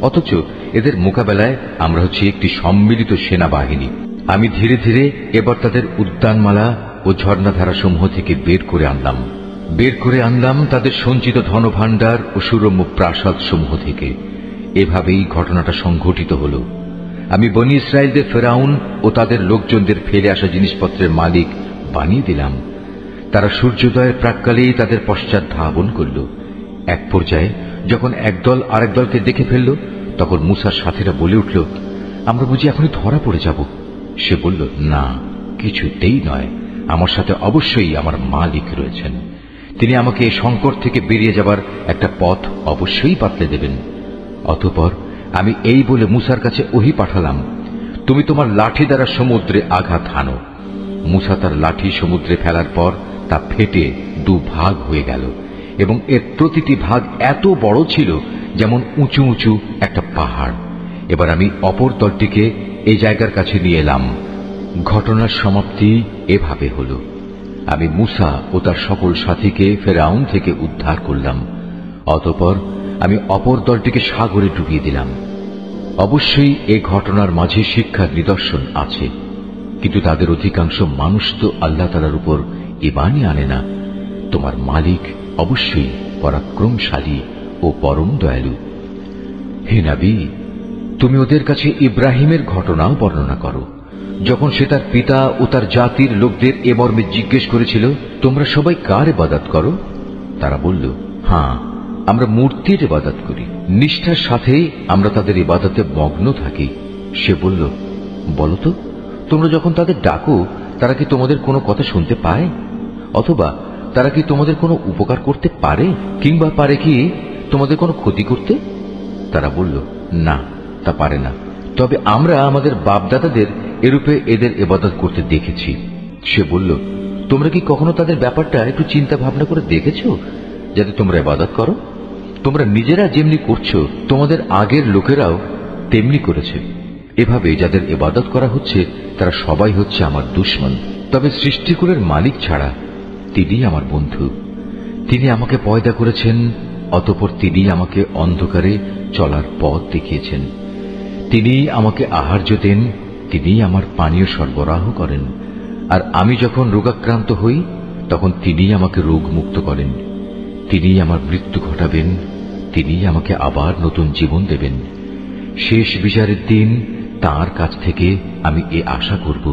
অথচ এদের মোকাবেলায় আমরা হচ্ছে একটি সম্মিলিত সেনাবাহিনী। আমি ধীরে ধীরে এবার তাদের উদ্যানমালা ও ঝর্ণাধারা সমূহ থেকে বের করে আনলাম তাদের সঞ্চিত ধনভাণ্ডার ও সুরম্য প্রাসাদ সমূহ থেকে। এভাবেই ঘটনাটা সংঘটিত হল। আমি বনী ইসরায়েলদের ফিরআউন ও তাদের লোকজনদের ফেলে আসা জিনিসপত্রের মালিক বানিয়ে দিলাম। তারা সূর্যোদয়ের প্রাক্কালেই তাদের পশ্চাৎ ধাবন করল। এক পর্যায়ে যখন একদল আরেক দলকে দেখে ফেলল, তখন মুসার সাথীরা বলে উঠল, আমরা বুঝি এখনই ধরা পড়ে যাব। সে বলল, না, কিছুতেই নয়। আমার সাথে অবশ্যই আমার মালিক রয়েছেন। তিনি আমাকে এই সংকট থেকে বেরিয়ে যাবার একটা পথ অবশ্যই বাতলে দেবেন। অতঃপর আমি এই বলে মুসার কাছে ওহী পাঠালাম, তুমি তোমার লাঠি দ্বারা সমুদ্রে আঘাত হানো। মুসা তার লাঠি সমুদ্রে ফেলার পর তা ফেটে দুভাগ হয়ে গেল এবং এর প্রতিটি ভাগ এত বড় ছিল যেমন উঁচু উঁচু একটা পাহাড়। এবার আমি অপর দলটিকে এই জায়গার কাছে নিয়ে এলাম। ঘটনার সমাপ্তি এভাবে হল। আমি মুসা ও তার সকল সাথীকে ফেরাউন থেকে উদ্ধার করলাম। অতঃপর আমি অপর দলটিকে সাগরে ডুবিয়ে দিলাম। অবশ্যই এ ঘটনার মাঝে শিক্ষার নিদর্শন আছে, কিন্তু তাদের অধিকাংশ মানুষ তো আল্লাহ তাআলার উপর ঈমানই আনে না। তোমার মালিক অবশ্যই পরাক্রমশালী ও পরম দয়ালু। হে নবী, তুমি ওদের কাছে ইব্রাহিমের ঘটনাও বর্ণনা করো, যখন সে তার পিতা ও তার জাতির লোকদের এ মর্মে জিজ্ঞেস করেছিল, তোমরা সবাই কার ইবাদত করো? তারা বলল, হ্যাঁ, আমরা মূর্তির ইবাদত করি। নিষ্ঠার সাথে আমরা তাদের ইবাদতে মগ্ন থাকি। সে বলল, বলো তো, তোমরা যখন তাদের ডাকো, তারা কি তোমাদের কোনো কথা শুনতে পায়? অথবা তারা কি তোমাদের কোনো উপকার করতে পারে, কিংবা পারে কি তোমাদের কোনো ক্ষতি করতে? তারা বলল, না, তা পারে না, তবে আমরা আমাদের বাপদাদাদের এরূপে এদের ইবাদত করতে দেখেছি। সে বলল, তোমরা কি কখনো তাদের ব্যাপারটা একটু চিন্তা ভাবনা করে দেখেছ, যাতে তোমরা ইবাদত করো? তোমরা নিজেরা যেমনি করছো, তোমাদের আগের লোকেরাও তেমনি করেছে। এভাবে যাদের ইবাদত করা হচ্ছে, তারা সবাই হচ্ছে আমার দুশমন। তবে সৃষ্টিকুলের মালিক ছাড়া তিনি আমার বন্ধু। তিনি আমাকে পয়দা করেছেন, অতঃপর তিনি আমাকে অন্ধকারে চলার পথ দেখিয়েছেন। তিনি আমাকে আহার্য দেন, তিনি আমার পানীয় সরবরাহ করেন। আর আমি যখন রোগাক্রান্ত হই, তখন তিনি আমাকে রোগ মুক্ত করেন। তিনি আমার মৃত্যু ঘটাবেন, তিনি আমাকে আবার নতুন জীবন দেবেন। শেষ বিচারের দিন তাঁর কাছ থেকে আমি এ আশা করব,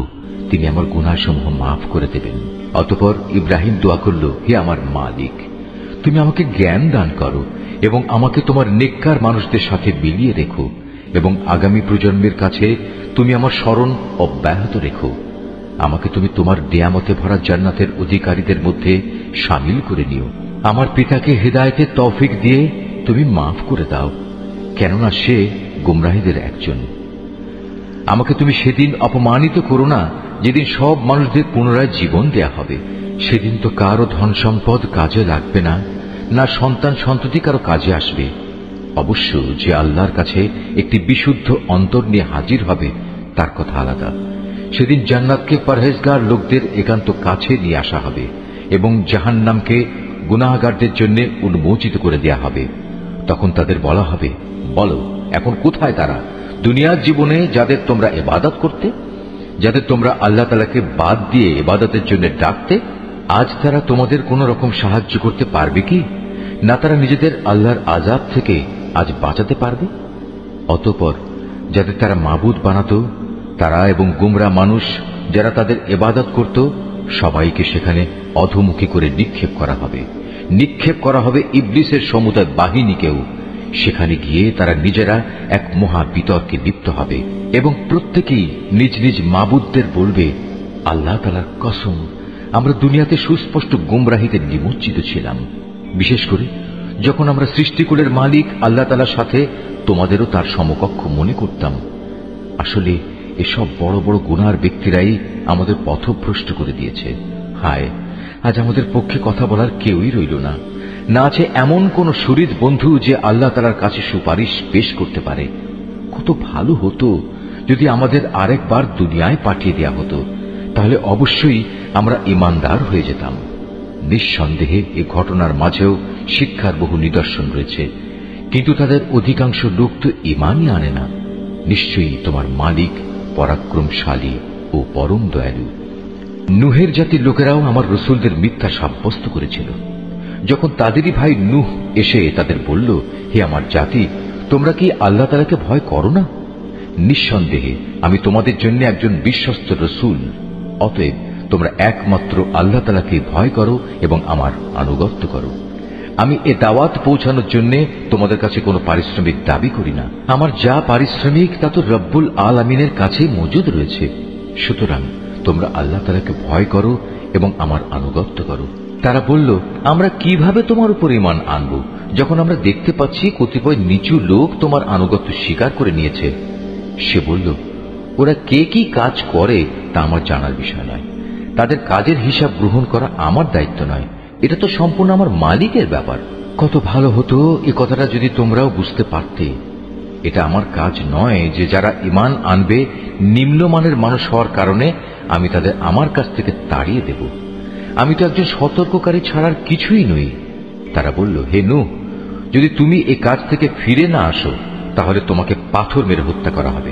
তিনি আমার গুনাহসমূহ মাফ করে দেবেন। অতঃপর ইব্রাহিম দোয়া করল, হে আমার মালিক, তুমি আমাকে জ্ঞান দান করো এবং আমাকে তোমার নেককার মানুষদের সাথে মিলিয়ে রেখো, এবং আগামী প্রজন্মের কাছে তুমি আমার স্মরণ অব্যাহত রেখো। আমাকে তুমি তোমার নিয়ামতে ভরা জান্নাতের অধিকারীদের মধ্যে শামিল করে নিও। আমার পিতাকে হেদায়েতের তৌফিক দিয়ে তুমি মাফ করে দাও, কেননা সে গুমরাহীদের একজন। আমাকে তুমি সেদিন অপমানিত করো না, যেদিন সব মানুষদের পুনরায় জীবন দেয়া হবে। সেদিন তো কারো ধন সম্পদ কাজে লাগবে না, না সন্তান সন্ততি কারো কাজে আসবে। অবশ্য যে আল্লাহর কাছে একটি বিশুদ্ধ অন্তর নিয়ে হাজির হবে, তার কথা আলাদা। সেদিন জান্নাতকে পরহেজগার লোকদের একান্ত কাছে নিয়ে আসা হবে এবং জাহান্নামকে গুনাহগারদের জন্য উন্মোচিত করে দেয়া হবে। তখন তাদের বলা হবে, বলো, এখন কোথায় তারা? দুনিয়ার জীবনে যাদের তোমরা ইবাদত করতে, যাদের তোমরা আল্লাহ তাআলাকে বাদ দিয়ে ইবাদতের জন্য ডাকতে, আজ তারা তোমাদের কোন রকম সাহায্য করতে পারবে কি? না তারা নিজেদের আল্লাহর আযাব থেকে আজ বাঁচাতে পারবে? অতঃপর যাদের তারা মাবুদ বানাতো, তারা এবং গুমরা মানুষ যারা তাদের ইবাদত করত, সবাইকে সেখানে অধোমুখী করে নিক্ষেপ করা হবে। নিক্ষেপ করা হবে ইবলিসের সমুদায় বাহিনীকেও। সেখানে গিয়ে তারা নিজেরা এক মহা বিতর্কে লিপ্ত হবে এবং প্রত্যেকেই নিজ নিজ মাবুদদের বলবে, আল্লাহ তাআলার কসম, আমরা দুনিয়াতে সুস্পষ্ট গুমরাহিতে নিমজ্জিত ছিলাম। বিশেষ করে যখন আমরা সৃষ্টিকুলের মালিক আল্লাহ তাআলার সাথে তোমাদেরও তার সমকক্ষ মনে করতাম। আসলে এসব বড় বড় গুনার ব্যক্তিরাই আমাদের পথভ্রষ্ট করে দিয়েছে। হায়, আজ আমাদের পক্ষে কথা বলার কেউই রইল না। না আছে এমন কোন শরীর বন্ধু যে আল্লাহ তাআলার কাছে সুপারিশ পেশ করতে পারে। কত ভালো হতো যদি আমাদের আরেকবার দুনিয়ায় পাঠিয়ে দেয়া হতো, তাহলে অবশ্যই আমরা ঈমানদার হয়ে যেতাম। নিঃসন্দেহে এ ঘটনার মাঝেও শিক্ষার বহু নিদর্শন রয়েছে, কিন্তু তাদের অধিকাংশ লোক তো ঈমানই আনে না। নিশ্চয়ই তোমার মালিক পরাক্রমশালী ও পরম দয়ালু। নূহের জাতির লোকেরাও আমার রসুলদের মিথ্যা সাব্যস্ত করেছিল। যখন তাদেরই ভাই নূহ এসে তাদের বলল, হে আমার জাতি, তোমরা কি আল্লাহ তাআলাকে ভয় করো না? নিঃসন্দেহে আমি তোমাদের জন্য একজন বিশ্বস্ত রসুল। অতএব তোমরা একমাত্র আল্লাহ তাআলাকে ভয় করো এবং আমার আনুগত্য করো। আমি এ দাওয়াত পৌঁছানোর জন্য তোমাদের কাছে কোনো পারিশ্রমিক দাবি করি না। আমার যা পারিশ্রমিক তা তো রব্বুল আলামিনের কাছে মজুদ রয়েছে। সুতরাং তোমরা আল্লাহ তাআলাকে ভয় করো এবং আমার আনুগত্য করো। তারা বলল, আমরা কিভাবে তোমার উপর ঈমান আনব, যখন আমরা দেখতে পাচ্ছি কতিপয় নিচু লোক তোমার আনুগত্য স্বীকার করে নিয়েছে। সে বলল, ওরা কে কি কাজ করে তা আমার জানার বিষয় নয়। তাদের কাজের হিসাব গ্রহণ করা আমার দায়িত্ব নয়। এটা তো সম্পূর্ণ আমার মালিকের ব্যাপার। কত ভালো হতো এ কথাটা যদি তোমরাও বুঝতে পারতে। এটা আমার কাজ নয় যে যারা ঈমান আনবে নিম্নমানের মানুষ হওয়ার কারণে আমি তাদের আমার কাছ থেকে তাড়িয়ে দেব। আমি তো একজন সতর্ককারী ছাড়ার কিছুই নই। তারা বলল, হে নূহ, যদি তুমি এই কাজ থেকে ফিরে না আসো তাহলে তোমাকে পাথর মেরে হত্যা করা হবে।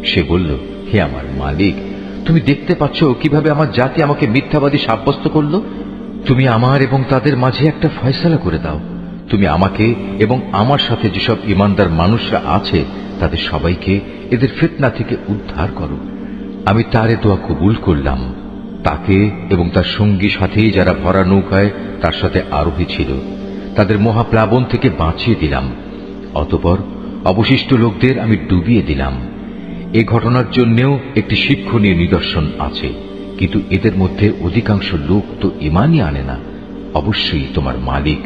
সে বলল, হে আমার মালিক, তুমি দেখতে পাচ্ছ কিভাবে আমার জাতি আমাকে মিথ্যাবাদী সাব্যস্ত করল। তুমি আমার এবং তাদের মাঝে একটা ফয়সালা করে দাও। তুমি আমাকে এবং আমার সাথে যেসব ইমানদার মানুষরা আছে তাদের সবাইকে এদের ফিতনা থেকে উদ্ধার করো। আমি তার দোয়া কবুল করলাম। তাকে এবং তার সঙ্গী সাথী যারা ভরা নৌকায় তার সাথে আরোহী ছিল তাদের মহাপ্লাবন থেকে বাঁচিয়ে দিলাম। অতঃপর অবশিষ্ট লোকদের আমি ডুবিয়ে দিলাম। এ ঘটনার জন্যেও একটি শিক্ষণীয় নিদর্শন আছে, কিন্তু এদের মধ্যে অধিকাংশ লোক তো ঈমানই আনে না। অবশ্যই তোমার মালিক,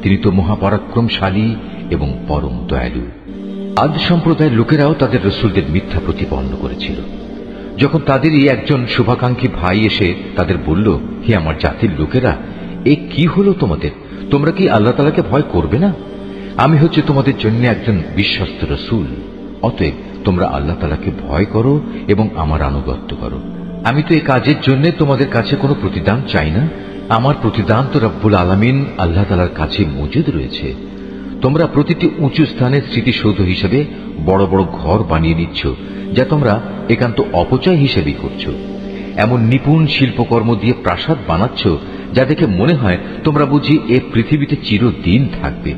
তিনি তো মহাপরাক্রমশালী এবং পরম দয়ালু। আদ সম্প্রদায়ের লোকেরাও তাদের রসুলদের মিথ্যা প্রতিপন্ন করেছিল। যখন তাদেরই একজন শুভাকাঙ্ক্ষী ভাই এসে তাদের বলল, হে আমার জাতির লোকেরা, এ কি হলো তোমাদের? তোমরা কি আল্লাহ তাআলাকে ভয় করবে না? আমি হচ্ছে তোমাদের জন্য একজন বিশ্বস্ত রসুল। অতএব তোমরা আল্লাহ তাআলাকে ভয় করো এবং আমার আনুগত্য করো। আমি তো এই কাজের জন্য তোমাদের কাছে কোনো প্রতিদান চাই না। আমার প্রতিদান তো রব্বুল আলামিন আল্লাহ তাআলার কাছে মজুদ রয়েছে। তোমরা প্রতিটি উঁচু স্থানের স্মৃতিসৌধ হিসেবে বড় বড় ঘর বানিয়ে নিচ্ছ, যা তোমরা একান্ত অপচয় হিসেবেই করছো। এমন নিপুণ শিল্পকর্ম দিয়ে প্রাসাদ বানাচ্ছ যা দেখে মনে হয় তোমরা বুঝি এ পৃথিবীতে চিরদিন থাকবে।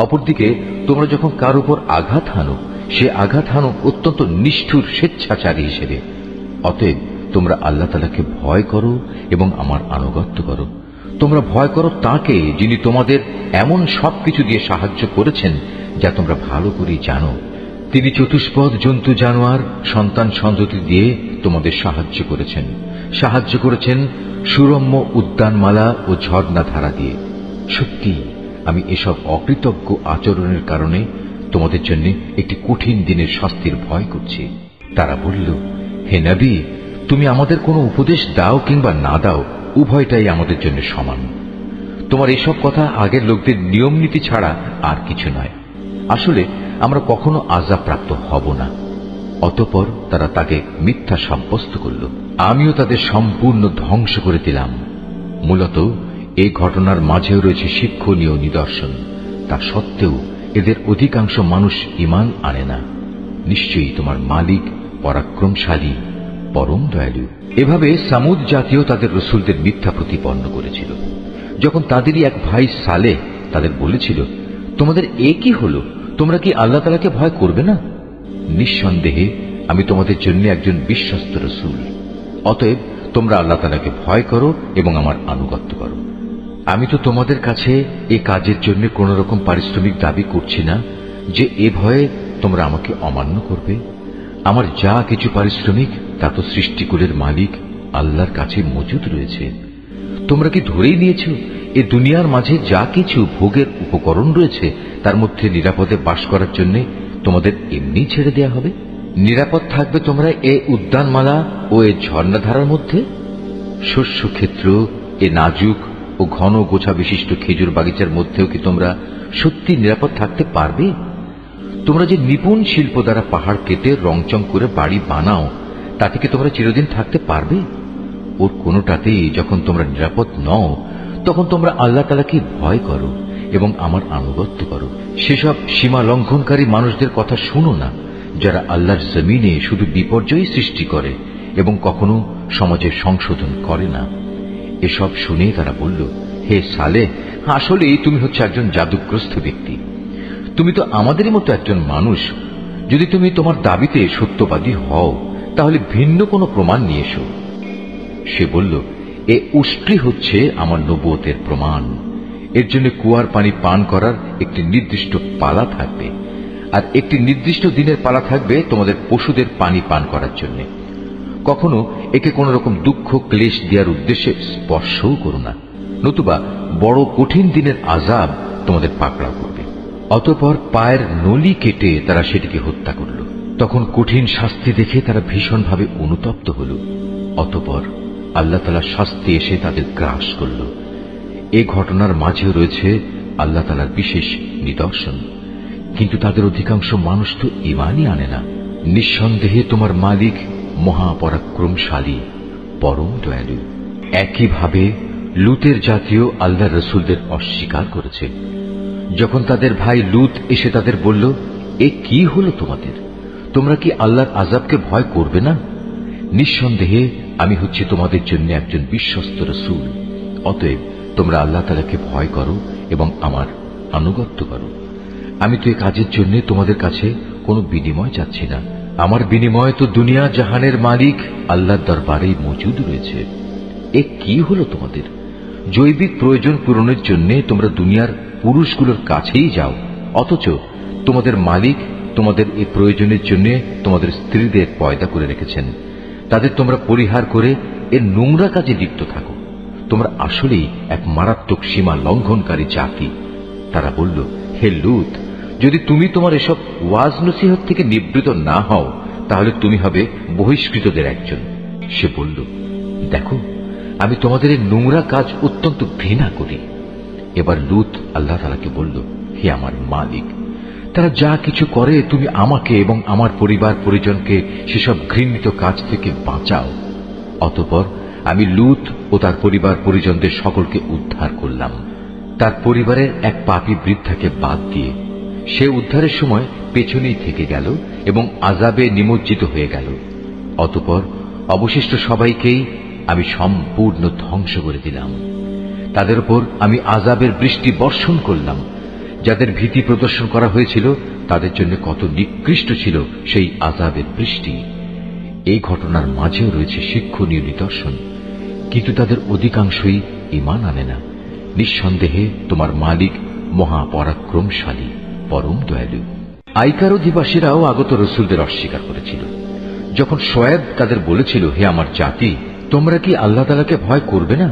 অপরদিকে তোমরা যখন কার উপর আঘাত হানো, সে আঘাত হানো অত্যন্ত নিষ্ঠুর স্বেচ্ছাচারী হিসেবে। অতএব তোমরা আল্লাহ তাআলাকে ভয় করো এবং আমার আনুগত্য করো। তোমরা ভয় করো তাকে, যিনি তোমাদের এমন সবকিছু দিয়ে সাহায্য করেছেন যা তোমরা ভালো করেই জানো। তিনি চতুষ্পদ জন্তু জানোয়ার সন্তান সন্ততি দিয়ে তোমাদের সাহায্য করেছেন সুরম্য উদ্যানমালা ও ঝর্ণা ধারা দিয়ে। সত্যি আমি এসব অকৃতজ্ঞ আচরণের কারণে তোমাদের জন্য একটি কঠিন দিনের শাস্তির ভয় করছি। তারা বলল, হে নবী, তুমি আমাদের কোনো উপদেশ দাও কিংবা না দাও, উভয়টাই আমাদের জন্য সমান। তোমার এসব কথা আগের লোকদের নিয়ম নীতি ছাড়া আর কিছু নয়। আসলে আমরা কখনো আযাব প্রাপ্ত হব না। অতঃপর তারা তাকে মিথ্যা সাব্যস্ত করল। আমিও তাদের সম্পূর্ণ ধ্বংস করে দিলাম। মূলত এই ঘটনার মাঝেও রয়েছে শিক্ষণীয় নিদর্শন। তা সত্ত্বেও এদের অধিকাংশ মানুষ ঈমান আনে না। নিশ্চয়ই তোমার মালিক পরাক্রমশালী, পরম দয়ালু। এভাবে সামুদ জাতীয় তাদের রসুলদের মিথ্যা প্রতিপন্ন করেছিল। যখন তাদেরই এক ভাই সালেহ তাদের বলেছিল, তোমাদের এ কি হলো? তোমরা কি আল্লাহ তাআলাকে ভয় করবে না? নিঃসন্দেহে আমি তোমাদের জন্য একজন বিশ্বস্ত রসুল। অতএব তোমরা আল্লাহ তাআলাকে ভয় করো এবং আমার আনুগত্য করো। আমি তো তোমাদের কাছে এ কাজের জন্য কোন রকম পারিশ্রমিক দাবি করছি না যে এ ভয়ে তোমরা আমাকে অমান্য করবে। আমার যা কিছু পারিশ্রমিক তা তো সৃষ্টিকুলের মালিক আল্লাহর কাছে মজুদ রয়েছে। তোমরা কি ধরেই নিয়েছ এ দুনিয়ার মাঝে যা কিছু ভোগের উপকরণ রয়েছে তার মধ্যে নিরাপদে বাস করার জন্য তোমাদের এমনি ছেড়ে দেয়া হবে? নিরাপদ থাকবে তোমরা এ উদ্যানমালা ও এ ঝর্ণাধারার মধ্যে? শস্য ক্ষেত্র, এ নাজুক ও ঘন গোছা বিশিষ্ট খেজুর বাগিচার মধ্যেও কি তোমরা সত্যি নিরাপদ থাকতে পারবে? তোমরা যে নিপুণ শিল্প দ্বারা পাহাড় কেটে রংচং করে বাড়ি বানাও, তাতে কি তোমরা চিরদিন থাকতে পারবে? ওর কোনোটাতেই যখন তোমরা নিরাপদ নও, তখন তোমরা আল্লাহ তাআলাকে ভয় করো এবং আমার আনুগত্য করো। সেসব সীমা লঙ্ঘনকারী মানুষদের কথা শুনো না, যারা আল্লাহর জমিনে শুধু বিপর্যয় সৃষ্টি করে এবং কখনো সমাজের সংশোধন করে না। এসব শুনে তারা বলল, হে সালেহ, আসলেই তুমি হচ্ছে একজন জাদুগ্রস্ত ব্যক্তি। তুমি তো আমাদেরই মতো একজন মানুষ। যদি তুমি তোমার দাবিতে সত্যবাদী হও তাহলে ভিন্ন কোনো প্রমাণ নিয়ে এসো। সে বলল, এ উষ্ট্রি হচ্ছে আমার নবুয়তের প্রমাণ। এর জন্য কুয়ার পানি পান করার একটি নির্দিষ্ট পালা থাকবে, আর একটি নির্দিষ্ট দিনের পালা থাকবে তোমাদের পশুদের পানি পান করার জন্য। কখনো একে কোন রকম দুঃখ ক্লেশ দেওয়ার উদ্দেশ্যে স্পর্শও করো না, নতুবা বড় কঠিন দিনের আযাব তোমাদের পাকড়াও করবে। অতঃপর পায়ের নলি কেটে তারা সেটিকে হত্যা করল। তখন কঠিন শাস্তি দেখে তারা ভীষণভাবে অনুতপ্ত হল। অতঃপর আল্লাহ তাআলার শাস্তি এসে তাদের গ্রাস করল। এ ঘটনার মাঝেও রয়েছে আল্লাহ তাআলার বিশেষ নিদর্শন। কিন্তু তাদের অধিকাংশ মানুষ তো ঈমানই আনে না। নিঃসন্দেহে তোমার মালিক মহাপরাক্রমশালী, পরম দয়ালু। একইভাবে লুতের জাতীয় আল্লাহ রসুলদের অস্বীকার করেছে। যখন তাদের ভাই লুত এসে তাদের বলল, এ কি হলো তোমাদের? তোমরা কি আল্লাহর আযাবকে ভয় করবে না? নিঃসন্দেহে আমি হচ্ছি তোমাদের জন্য একজন বিশ্বস্ত রসুল। অতএব তোমরা আল্লাহ তাআলাকে ভয় করো এবং আমার আনুগত্য করো। আমি তো এই কাজের জন্য তোমাদের কাছে কোনো বিনিময় চাচ্ছি না। আমার বিনিময় তো দুনিয়া জাহানের মালিক আল্লাহর দরবারেই মজুদ রয়েছে। এ কি হলো তোমাদের? জৈবিক প্রয়োজন পূরণের জন্য তোমরা দুনিয়ার পুরুষগুলোর কাছেই যাও, অথচ তোমাদের মালিক তোমাদের এই প্রয়োজনের জন্য তোমাদের স্ত্রীদের পয়দা করে রেখেছেন। তাদের তোমরা পরিহার করে এর নোংরা কাজে লিপ্ত থাকো। তোমরা আসলেই এক মারাত্মক সীমা লঙ্ঘনকারী জাতি। তারা বলল, হে লূত, যদি তুমি তোমার এসব ওয়াজ নসিহত থেকে নিবৃত না হও তাহলে তুমি হবে বহিষ্কৃতদের একজন। সে বলল, দেখো, আমি তোমাদের এই নোংরা কাজ অত্যন্ত ঘৃণা করি। এবার লূত আল্লাহ তাআলাকে বলল, হে আমার মালিক, তারা যা কিছু করে তুমি আমাকে এবং আমার পরিবার পরিজনকে সেসব ঘৃণিত কাজ থেকে বাঁচাও। অতঃপর আমি লূত ও তার পরিবার পরিজনদের সকলকে উদ্ধার করলাম, তার পরিবারের এক পাপী বৃদ্ধাকে বাদ দিয়ে। সে উদ্ধারের সময় পেছনেই থেকে গেল এবং আযাবে নিমজ্জিত হয়ে গেল। অতঃপর অবশিষ্ট সবাইকেই আমি সম্পূর্ণ ধ্বংস করে দিলাম। তাদের উপর আমি আযাবের বৃষ্টি বর্ষণ করলাম। যাদের ভীতি প্রদর্শন করা হয়েছিল তাদের জন্য কত নিকৃষ্ট ছিল সেই আযাবের বৃষ্টি। এই ঘটনার মাঝেও রয়েছে শিক্ষণীয় নিদর্শন, কিন্তু তাদের অধিকাংশই ঈমান আনে না। নিঃসন্দেহে তোমার মালিক মহাপরাক্রমশালী, পরম দয়ালু। আইকার অধিবাসীরাও আগত রসুলদের অস্বীকার করেছিল। যখন শোয়েব তাদের বলেছিল, হে আমার জাতি, তোমরা কি আল্লাহ তাআলাকে ভয় করবে না?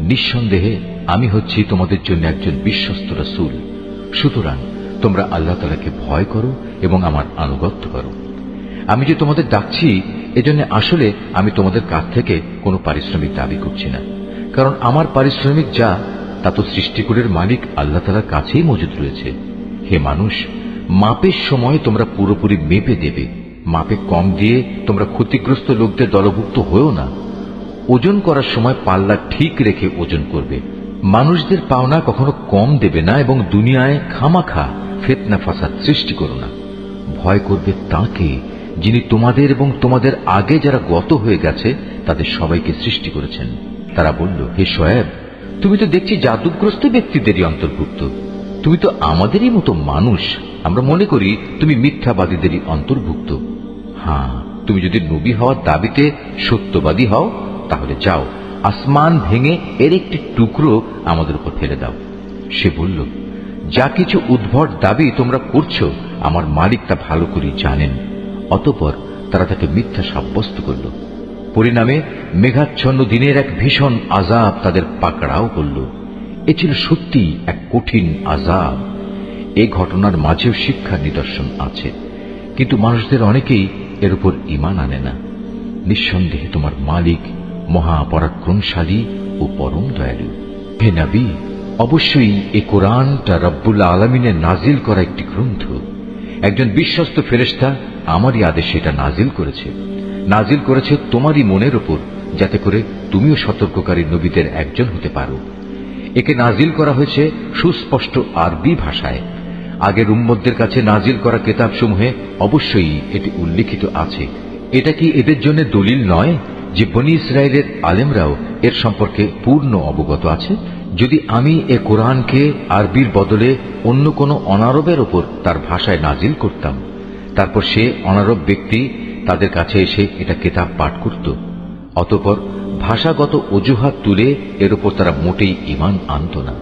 নিঃসন্দেহে আমি হচ্ছি তোমাদের জন্য একজন বিশ্বস্ত রসুল। সুতরাং তোমরা আল্লাহ তাআলাকে ভয় করো এবং আমার আনুগত্য করো। আমি যে তোমাদের ডাকছি এজন্য আসলে আমি তোমাদের কাছ থেকে কোনো পারিশ্রমিক দাবি করছি না, কারণ আমার পারিশ্রমিক যা তা তো সৃষ্টিকুলের মালিক আল্লাহ তাআলার কাছেই মজুদ রয়েছে। হে মানুষ, মাপের সময় তোমরা পুরোপুরি মেপে দেবে। মাপে কম দিয়ে তোমরা ক্ষতিগ্রস্ত লোকদের দলভুক্ত হয়েও না। ওজন করার সময় পাল্লা ঠিক রেখে ওজন করবে। মানুষদের পাওনা কখনো কম দেবে না এবং দুনিয়ায় খামাখা ফিতনা ফাসাদ সৃষ্টি করো না। ভয় করবে তাকে যিনি তোমাদের এবং তোমাদের আগে যারা গত হয়ে গেছে তাদের সবাইকে সৃষ্টি করেছেন। তারা বলল, হে শোয়েব, তুমি তো দেখছি জাদুগ্রস্ত ব্যক্তিদেরই অন্তর্ভুক্ত। তুমি তো আমাদেরই মতো মানুষ। আমরা মনে করি তুমি মিথ্যাবাদীদেরই অন্তর্ভুক্ত। হ্যাঁ, তুমি যদি নবী হওয়ার দাবিতে সত্যবাদী হও তাহলে যাও, আসমান ভেঙে এর একটি টুকরো আমাদের উপর ফেলে দাও। সে বলল, যা কিছু উদ্ভট দাবি তোমরা করছো আমার মালিক তা ভালো করে জানেন। অতঃপর তারা তাকে মিথ্যা সাব্যস্ত করল। পরিণামে মেঘাচ্ছন্ন দিনের এক ভীষণ আযাব তাদের পাকড়াও করল। এ ছিল সত্যি এক কঠিন আযাব। এই ঘটনার মাঝেও শিক্ষার নিদর্শন আছে, কিন্তু মানুষদের অনেকেই এর উপর ঈমান আনে না। নিঃসন্দেহে তোমার মালিক মহাপরাক্রমশালী ও পরম দয়ালু। হে নবী, অবশ্যই এই কোরআনটা রব্বুল আলামিনের নাজিল করা একটি গ্রন্থ। একজন বিশ্বস্ত ফেরেশতা আমারই আদেশে এটা নাজিল করেছে তোমারই মনের উপর, যাতে করে তুমিও সতর্ককারী নবীদের একজন হতে পারো। একে নাজিল করা হয়েছে সুস্পষ্ট আরবি ভাষায়। আগের উম্মতদের কাছে নাজিল করা কিতাবসমূহে অবশ্যই এটি উল্লিখিত আছে। এটা কি এদের জন্য দলিল নয় যে বনী ইসরায়েলের আলেমরাও এর সম্পর্কে পূর্ণ অবগত আছে? যদি আমি এ কোরআনকে আরবির বদলে অন্য কোনো অনারবের ওপর তার ভাষায় নাজিল করতাম, তারপর সে অনারব ব্যক্তি তাদের কাছে এসে এটা কিতাব পাঠ করত, অতঃপর ভাষাগত অজুহাত তুলে এর উপর তারা মোটেই ঈমান আনত না।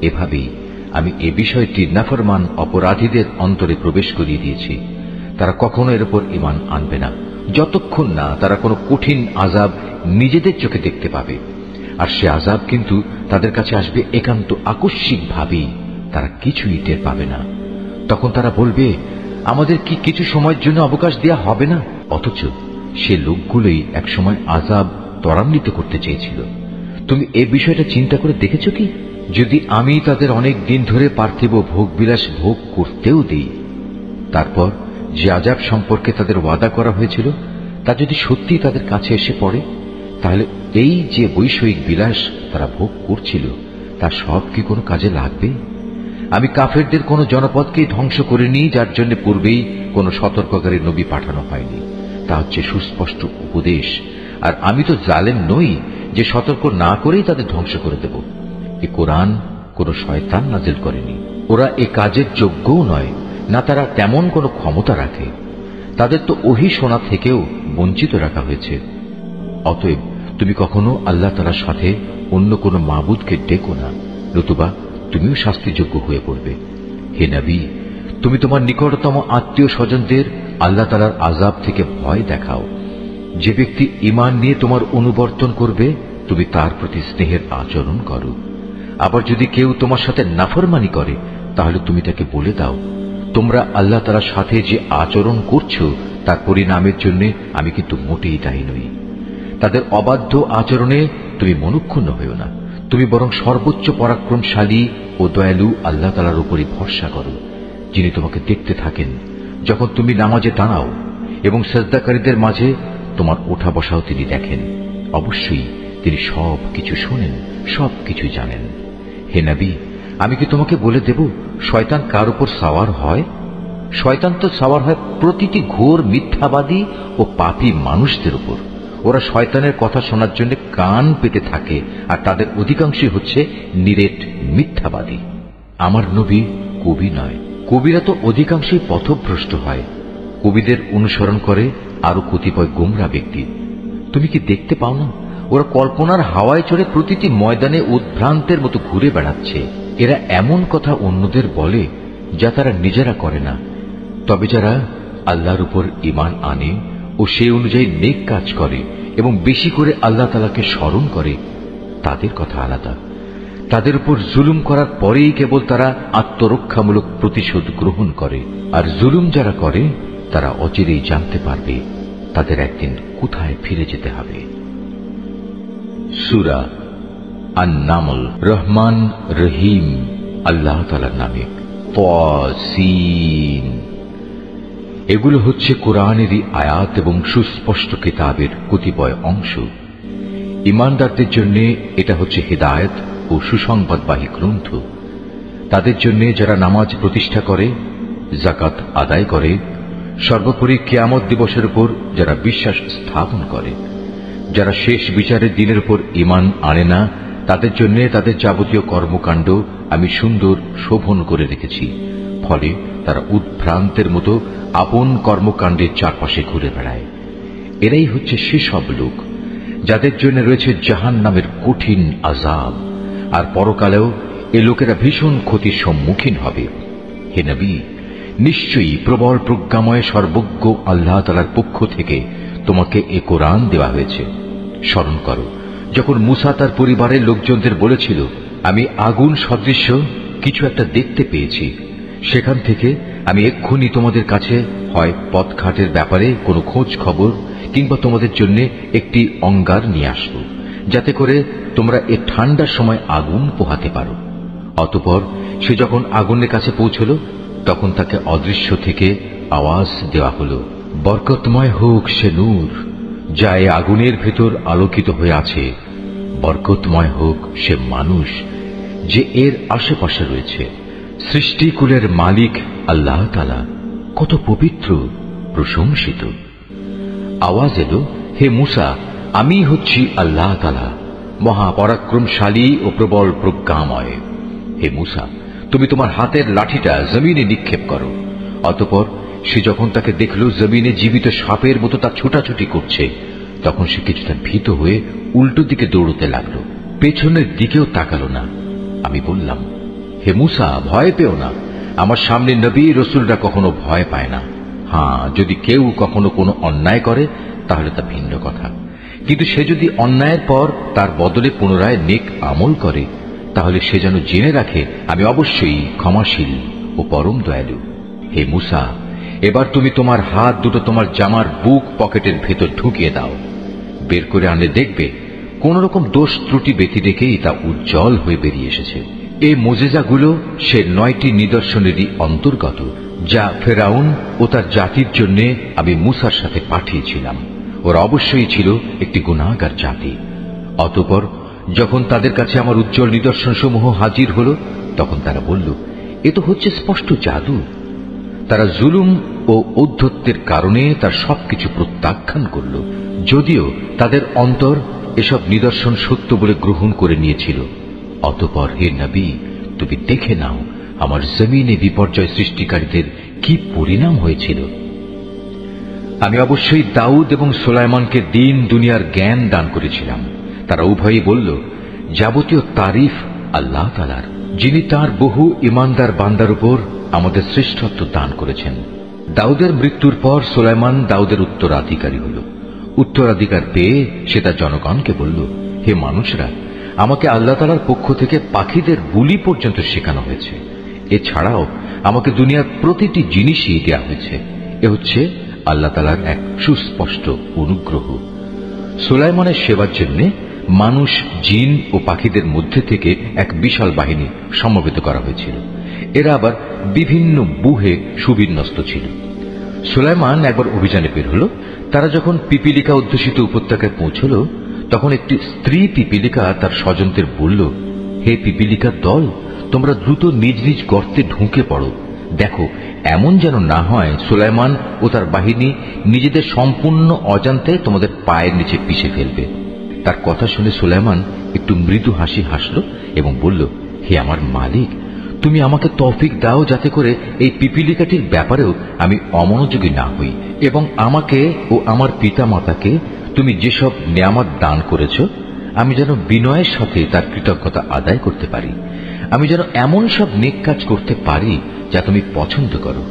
এভাবেই আমি এ বিষয়টি নাফরমান অপরাধীদের অন্তরে প্রবেশ করিয়ে দিয়েছি। তারা কখনো এর উপর ঈমান আনবে না যতক্ষণ না তারা কোনো কঠিন আযাব নিজেদের চোখে দেখতে পাবে। আর সে আযাব কিন্তু তাদের কাছে আসবে একান্ত আকস্মিক ভাবেই, তারা কিছুই টের পাবে না। তখন তারা বলবে, আমাদের কি কিছু সময়ের জন্য অবকাশ দেয়া হবে না? অথচ সে লোকগুলোই একসময় আযাব ত্বরান্বিত করতে চেয়েছিল। তুমি এ বিষয়টা চিন্তা করে দেখেছ কি? যদি আমি তাদের অনেক দিন ধরে পার্থিব ভোগবিলাস ভোগ করতেও দিই, তারপর যে আযাব সম্পর্কে তাদের ওয়াদা করা হয়েছিল তা যদি সত্যি তাদের কাছে এসে পড়ে, তাহলে এই যে বৈষয়িক বিলাস তারা ভোগ করছিল তা সব কি কোনো কাজে লাগবে? আমি কাফেরদের কোনো জনপদকেই ধ্বংস করিনি যার জন্য পূর্বেই কোনো সতর্ককারী নবী পাঠানো হয়নি। তা হচ্ছে সুস্পষ্ট উপদেশ। আর আমি তো জালেম নই যে সতর্ক না করেই তাদের ধ্বংস করে দেব। এ কোরআন কোন শয়তান নাজিল করেনি। ওরা এ কাজের যোগ্যও নয়, না তারা তেমন কোনো ক্ষমতা রাখে। তাদের তো ওহী শোনা থেকেও বঞ্চিত রাখা হয়েছে। অতএব তুমি কখনো আল্লাহ তাআলার সাথে অন্য কোনো মাবুদকে ডেকো না, নতুবা তুমিও শাস্তিযোগ্য হয়ে পড়বে। হে নবী, তুমি তোমার নিকটতম আত্মীয় স্বজনদের আল্লাহ তাআলার আযাব থেকে ভয় দেখাও। যে ব্যক্তি ঈমান নিয়ে তোমার অনুবর্তন করবে, তুমি তার প্রতি স্নেহের আচরণ করো। আবার যদি কেউ তোমার সাথে নাফরমানি করে, তাহলে তুমি তাকে বলে দাও, তোমরা আল্লাহ তাআলার সাথে যে আচরণ করছো তার পরিণামের জন্য আমি কিন্তু মোটেই দায়ী নই। তাদের অবাধ্য আচরণে তুমি মনক্ষুণ্ণ হইও না, তুমি বরং সর্বোচ্চ পরাক্রমশালী ও দয়ালু আল্লাহ তাআলার উপরই ভরসা করো, যিনি তোমাকে দেখতে থাকেন যখন তুমি নামাজে দাঁড়াও, এবং সিজদাকারীদের মাঝে তোমার ওঠা বসাও তিনি দেখেন। অবশ্যই তিনি সব কিছু শোনেন, সব কিছু জানেন। হে নবী, আমি কি তোমাকে বলে দেব শয়তান কার উপর সাওয়ার হয়? শয়তান তো সাওয়ার হয় প্রতিটি ঘোর মিথ্যাবাদী ও পাপী মানুষদের উপর। ওরা শয়তানের কথা শোনার জন্য কান পেতে থাকে, আর তাদের অধিকাংশই হচ্ছে নিরেট মিথ্যাবাদী। আমার নবী কবি নয়। কবিরা তো অধিকাংশই পথভ্রষ্ট হয়। কবিদের অনুসরণ করে আরো কতিপয় গোমরা ব্যক্তি। তুমি কি দেখতে পাও না, ওরা কল্পনার হাওয়ায় চড়ে প্রতিটি ময়দানে উদ্ভ্রান্তের মতো ঘুরে বেড়াচ্ছে। এরা এমন কথা অন্যদের বলে যা তারা নিজেরা করে না। তবে যারা আল্লাহর উপর ঈমান আনে ও সেই অনুযায়ী নেক কাজ করে এবং বেশি করে আল্লাহ তাআলাকে স্মরণ করে, তাদের কথা আলাদা। তাদের উপর জুলুম করার পরেই কেবল তারা আত্মরক্ষামূলক প্রতিশোধ গ্রহণ করে। আর জুলুম যারা করে তারা অচিরেই জানতে পারবে তাদের একদিন কোথায় ফিরে যেতে হবে। সূরা আন-নামল। রহমান রহিম আল্লাহ তাআলার নামে। তাসিন। এগুলো হচ্ছে কোরআনেরই আয়াত এবং সুস্পষ্ট কিতাবের কতিপয় অংশ। ঈমানদারদের জন্য এটা হচ্ছে হিদায়াত ও সুসংবাদবাহী গ্রন্থ। তাদের জন্য যারা নামাজ প্রতিষ্ঠা করে, যাকাত আদায় করে, সর্বোপরি কিয়ামত দিবসের উপর যারা বিশ্বাস স্থাপন করে, যারা শেষ বিচারের দিনের উপর ঈমান আনে না, তাদের জন্য তাদের যাবতীয় কর্মকাণ্ড আমি সুন্দর শোভন করে রেখেছি। ফলে তারা উদ্ভ্রান্তের মতো আপন কর্মকাণ্ডের চারপাশে ঘুরে বেড়ায়। এরাই হচ্ছে সেসব লোক যাদের জন্য রয়েছে জাহান্নামের কঠিন আযাব, আর পরকালেও এ লোকেরা ভীষণ ক্ষতির সম্মুখীন হবে। হে নবী, নিশ্চয়ই প্রবল প্রজ্ঞাময় সর্বজ্ঞ আল্লাহ তাআলার পক্ষ থেকে তোমাকে এ কোরআন দেওয়া হয়েছে। স্মরণ করো যখন মুসা তার পরিবারের লোকজনদের বলেছিল, আমি আগুন সদৃশ্য কিছু একটা দেখতে পেয়েছি, সেখান থেকে আমি এক্ষুনি তোমাদের কাছে হয় পথঘাটের ব্যাপারে কোনো খোঁজ খবর কিংবা তোমাদের জন্য একটি অঙ্গার নিয়ে আসব, যাতে করে তোমরা এ ঠান্ডার সময় আগুন পোহাতে পারো। অতঃপর সে যখন আগুনের কাছে পৌঁছল, তখন তাকে অদৃশ্য থেকে আওয়াজ দেওয়া হলো, বরকতময় হোক সে নূর যা এ আগুনের ভেতর আলোকিত হয়ে আছে, বরকতময় হোক সে মানুষ যে এর আশেপাশে রয়েছে। সৃষ্টিকুলের মালিক আল্লাহ তাআলা কত পবিত্র, প্রশংসিত। আওয়াজ এলো, হে মুসা, আমি হচ্ছি আল্লাহ তাআলা, মহাপরাক্রমশালী ও প্রবল প্রজ্ঞাময়। হে মুসা, তুমি তোমার হাতের লাঠিটা জমিনে নিক্ষেপ করো। অতঃপর সে যখন তাকে দেখল জমিনে জীবিত সাপের মতো তা ছোটাছুটি করছে, তখন সে কিছুটা ভীত হয়ে উল্টো দিকে দৌড়তে লাগলো, পেছনের দিকেও তাকালো না। আমি বললাম, হে মুসা, ভয় পেও না, আমার সামনে নবী রসুলরা কখনো ভয় পায় না। হ্যাঁ, যদি কেউ কখনো কোনো অন্যায় করে তাহলে তা ভিন্ন কথা, কিন্তু সে যদি অন্যায়ের পর তার বদলে পুনরায় নেক আমল করে, তাহলে সে যেন জেনে রাখে আমি অবশ্যই ক্ষমাশীল ও পরম দয়ালু। হে মুসা, এবার তুমি তোমার হাত দুটো তোমার জামার বুক পকেটের ভেতর ঢুকিয়ে দাও। বের করে আনলে দেখবে কোন রকম দোষ ত্রুটি ব্যতি রেখেই তা উজ্জ্বল হয়ে বেরিয়ে এসেছে। এই মোজেজাগুলো সে 9টি নিদর্শনেরই অন্তর্গত, যা ফেরাউন ও তার জাতির জন্য আমি মুসার সাথে পাঠিয়েছিলাম। ওরা অবশ্যই ছিল একটি গুনাহগার জাতি। অতঃপর যখন তাদের কাছে আমার উজ্জ্বল নিদর্শনসমূহ হাজির হল, তখন তারা বলল, এ তো হচ্ছে স্পষ্ট জাদু। তারা জুলুম ও ঔদ্ধত্যের কারণে তার সবকিছু প্রত্যাখ্যান করল, যদিও তাদের অন্তর এসব নিদর্শন সত্য বলে গ্রহণ করে নিয়েছিল। অতঃপর হে নবী, তুমি দেখে নাও আমার জমিনে বিপর্যয় সৃষ্টিকারীদের কি পরিণাম হয়েছিল। আমি অবশ্যই দাউদ এবং সুলাইমানকে দিন দুনিয়ার জ্ঞান দান করেছিলাম। তারা উভয়ই বলল, যাবতীয় তারিফ আল্লাহ তাআলার, যিনি তার বহু ইমানদার বান্দার উপর আমাদের শ্রেষ্ঠত্ব দান করেছেন। দাউদের মৃত্যুর পর সুলাইমান দাউদের উত্তরাধিকারী হল। উত্তরাধিকার পেয়ে সে তার জনগণকে বলল, হে মানুষরা, আমাকে আল্লাহ তাআলার পক্ষ থেকে পাখিদের বুলি পর্যন্ত শেখানো হয়েছে। এছাড়াও আমাকে দুনিয়ার প্রতিটি জিনিসই দেওয়া হয়েছে। এ হচ্ছে আল্লাহ তাআলার এক সুস্পষ্ট অনুগ্রহ। সুলাইমানের সেবার জন্য মানুষ, জিন ও পাখিদের মধ্যে থেকে এক বিশাল বাহিনী সমবেত করা হয়েছিল। এরা আবার বিভিন্ন বুহে সুবিন্যস্ত ছিল। সুলাইমান একবার অভিযানে বের হল। তারা যখন পিপিলিকা অধ্যুষিত উপত্যকায় পৌঁছল, তখন একটি স্ত্রী পিপিলিকা তার স্বজনদের বলল, হে পিপিলিকার দল, তোমরা দ্রুত নিজ নিজ গর্তে ঢুকে পড়ো। দেখো, এমন যেন না হয় সুলাইমান ও তার বাহিনী নিজেদের সম্পূর্ণ অজান্তে তোমাদের পায়ের নিচে পিষে ফেলবে। তার কথা শুনে সুলাইমান একটু মৃদু হাসি হাসল এবং বলল, হে আমার মালিক, তুমি আমাকে তৌফিক দাও যাতে করে এই পিপিলিকাটির ব্যাপারেও আমি অমনোযোগী না হই, এবং আমাকে ও আমার পিতা মাতাকে তুমি যেসব নেয়ামত দান করেছ, আমি যেন বিনয়ের সাথে তার কৃতজ্ঞতা আদায় করতে পারি। আমি যেন এমন সব নেক কাজ করতে পারি যা তুমি পছন্দ করো।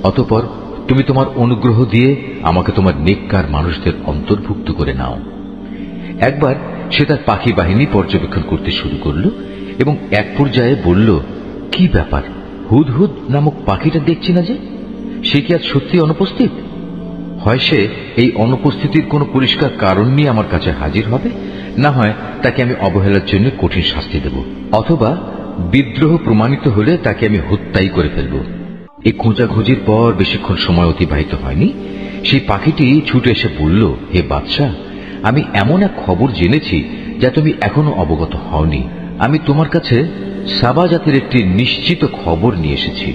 অতঃপর তুমি তোমার অনুগ্রহ দিয়ে আমাকে তোমার নেককার মানুষদের অন্তর্ভুক্ত করে নাও। একবার সে তার পাখি বাহিনী পর্যবেক্ষণ করতে শুরু করল এবং এক পর্যায়ে বলল, কি ব্যাপার, হুদহুদ নামক পাখিটা দেখছি না যে? সে কি আজ সত্যি অনুপস্থিত? হয় সে এই অনুপস্থিতির কোনো পরিষ্কার কারণ নিয়ে আমার কাছে হাজির হবে, না হয় তাকে আমি অবহেলার জন্য কঠিন শাস্তি দেব, অথবা বিদ্রোহ প্রমাণিত হলে তাকে আমি হত্যাই করে ফেলব। এই খোঁজাখুঁজির পর বেশিক্ষণ সময় অতিবাহিত হয়নি। সেই পাখিটি ছুটে এসে বলল, হে বাদশাহ, আমি এমন এক খবর জেনেছি যা তুমি এখনো অবগত হওনি। আমি তোমার কাছে সাবা জাতির একটি নিশ্চিত খবর নিয়ে এসেছি।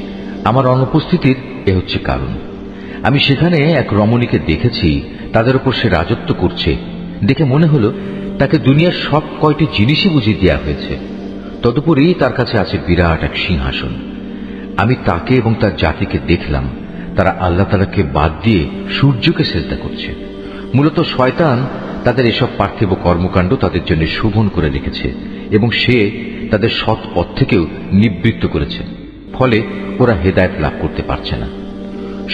আমার অনুপস্থিতির এ হচ্ছে কারণ। আমি সেখানে এক রমণীকে দেখেছি, তাদের উপর সে রাজত্ব করছে। দেখে মনে হলো তাকে দুনিয়ার সব কয়টি জিনিসই বুঝিয়ে দেওয়া হয়েছে। তদুপরি তার কাছে আছে বিরাট এক সিংহাসন। আমি তাকে এবং তার জাতিকে দেখলাম, তারা আল্লাহ তাআলাকে বাদ দিয়ে সূর্যকে সেজদা করছে। মূলত শয়তান তাদের এসব পার্থিব কর্মকাণ্ড তাদের জন্য শোভন করে রেখেছে এবং সে তাদের সৎ পথ থেকেও নিবৃত্ত করেছে। ফলে ওরা হেদায়েত লাভ করতে পারছে না।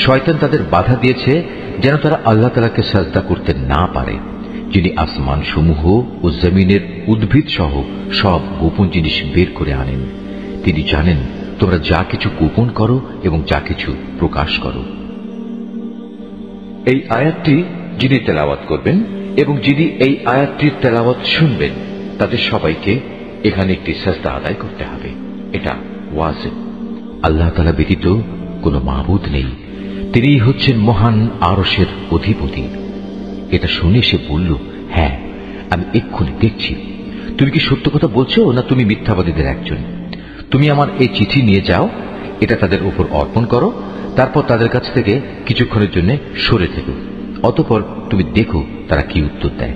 শয়তান তাদের বাধা দিয়েছে যেন তারা আল্লাহ তাআলাকে সাজদা করতে না পারে, যিনি আসমান সমূহ ও জমিনের উদ্ভিদ সহ সব গোপন জিনিস বের করে আনেন। তিনি জানেন তোমরা যা কিছু গোপন করো এবং যা কিছু প্রকাশ করো। এই আয়াতটি যিনি তেলাওয়াত করবেন এবং যিনি এই আয়াতটির তেলাওয়াত শুনবেন, তাদের সবাইকে এখানে একটি সাজদা আদায় করতে হবে। এটা ওয়াজিব। আল্লাহ তাআলা ব্যতীত কোনো মাবুদ নেই। তিনিই হচ্ছেন মহান আরশের অধিপতি। এটা শুনে সে বলল, হ্যাঁ, আমি এক্ষুনি দেখছি। তুমি কি সত্য কথা বলছো, না তুমি মিথ্যাবাদীদের একজন? তুমি আমার এই চিঠি নিয়ে যাও, এটা তাদের উপর অর্পণ করো, তারপর তাদের কাছ থেকে কিছুক্ষণের জন্য সরে থেকো। অতঃপর তুমি দেখো তারা কি উত্তর দেয়।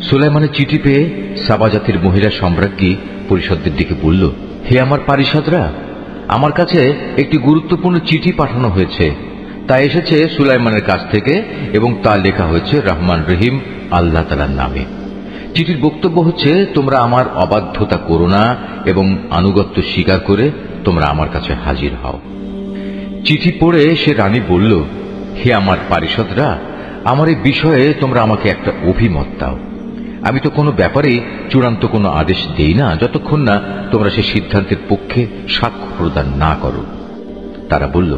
সুলাইমানের চিঠি পেয়ে সাবা জাতির মহিলা সম্রাজ্ঞী পরিষদদের দিকে বলল, হে আমার পারিষদরা, আমার কাছে একটি গুরুত্বপূর্ণ চিঠি পাঠানো হয়েছে। তা এসেছে সুলাইমানের কাছ থেকে এবং তা লেখা হয়েছে রহমান রহিম আল্লাহ তাআলার নামে। চিঠির বক্তব্য হচ্ছে, তোমরা আমার অবাধ্যতা করো না এবং আনুগত্য স্বীকার করে তোমরা আমার কাছে হাজির হও। চিঠি পড়ে সে রানী বলল, হে আমার পারিষদরা, আমার এই বিষয়ে তোমরা আমাকে একটা অভিমত দাও। আমি তো কোনো ব্যাপারে চূড়ান্ত কোনো আদেশ দেই না যতক্ষণ না তোমরা সে সিদ্ধান্তের পক্ষে সাক্ষ্য প্রদান না করো। তারা বলল,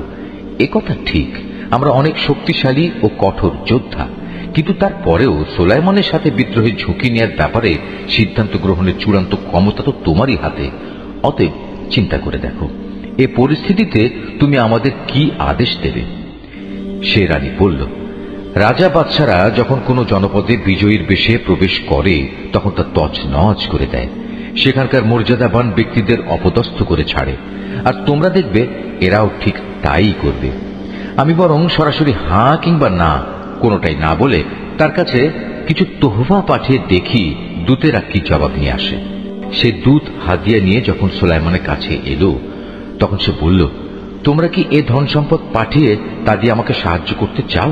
এ কথা ঠিক, আমরা অনেক শক্তিশালী ও কঠোর যোদ্ধা, কিন্তু তারপরেও সুলাইমানের সাথে বিদ্রোহের ঝুঁকি নেওয়ার ব্যাপারে সিদ্ধান্ত গ্রহণের চূড়ান্ত ক্ষমতা তো তোমারই হাতে। অতএব চিন্তা করে দেখো, এ পরিস্থিতিতে তুমি আমাদের কি আদেশ দেবে? সে রানী বলল, রাজা বাদশারা যখন কোনো জনপদে বিজয়ীর বেশে প্রবেশ করে তখন তা তছনছ করে দেয়, সেখানকার মর্যাদাবান ব্যক্তিদের অপদস্থ করে ছাড়ে, আর তোমরা দেখবে এরাও ঠিক তাই করবে। আমি বরং সরাসরি হাঁ কিংবা না কোনোটাই না বলে তার কাছে কিছু তোহফা পাঠিয়ে দেখি দূতেরা কি জবাব নিয়ে আসে। সে দূত হাদিয়া নিয়ে যখন সুলাইমানের কাছে এলো তখন সে বলল, তোমরা কি এ ধন সম্পদ পাঠিয়ে তা দিয়ে আমাকে সাহায্য করতে চাও?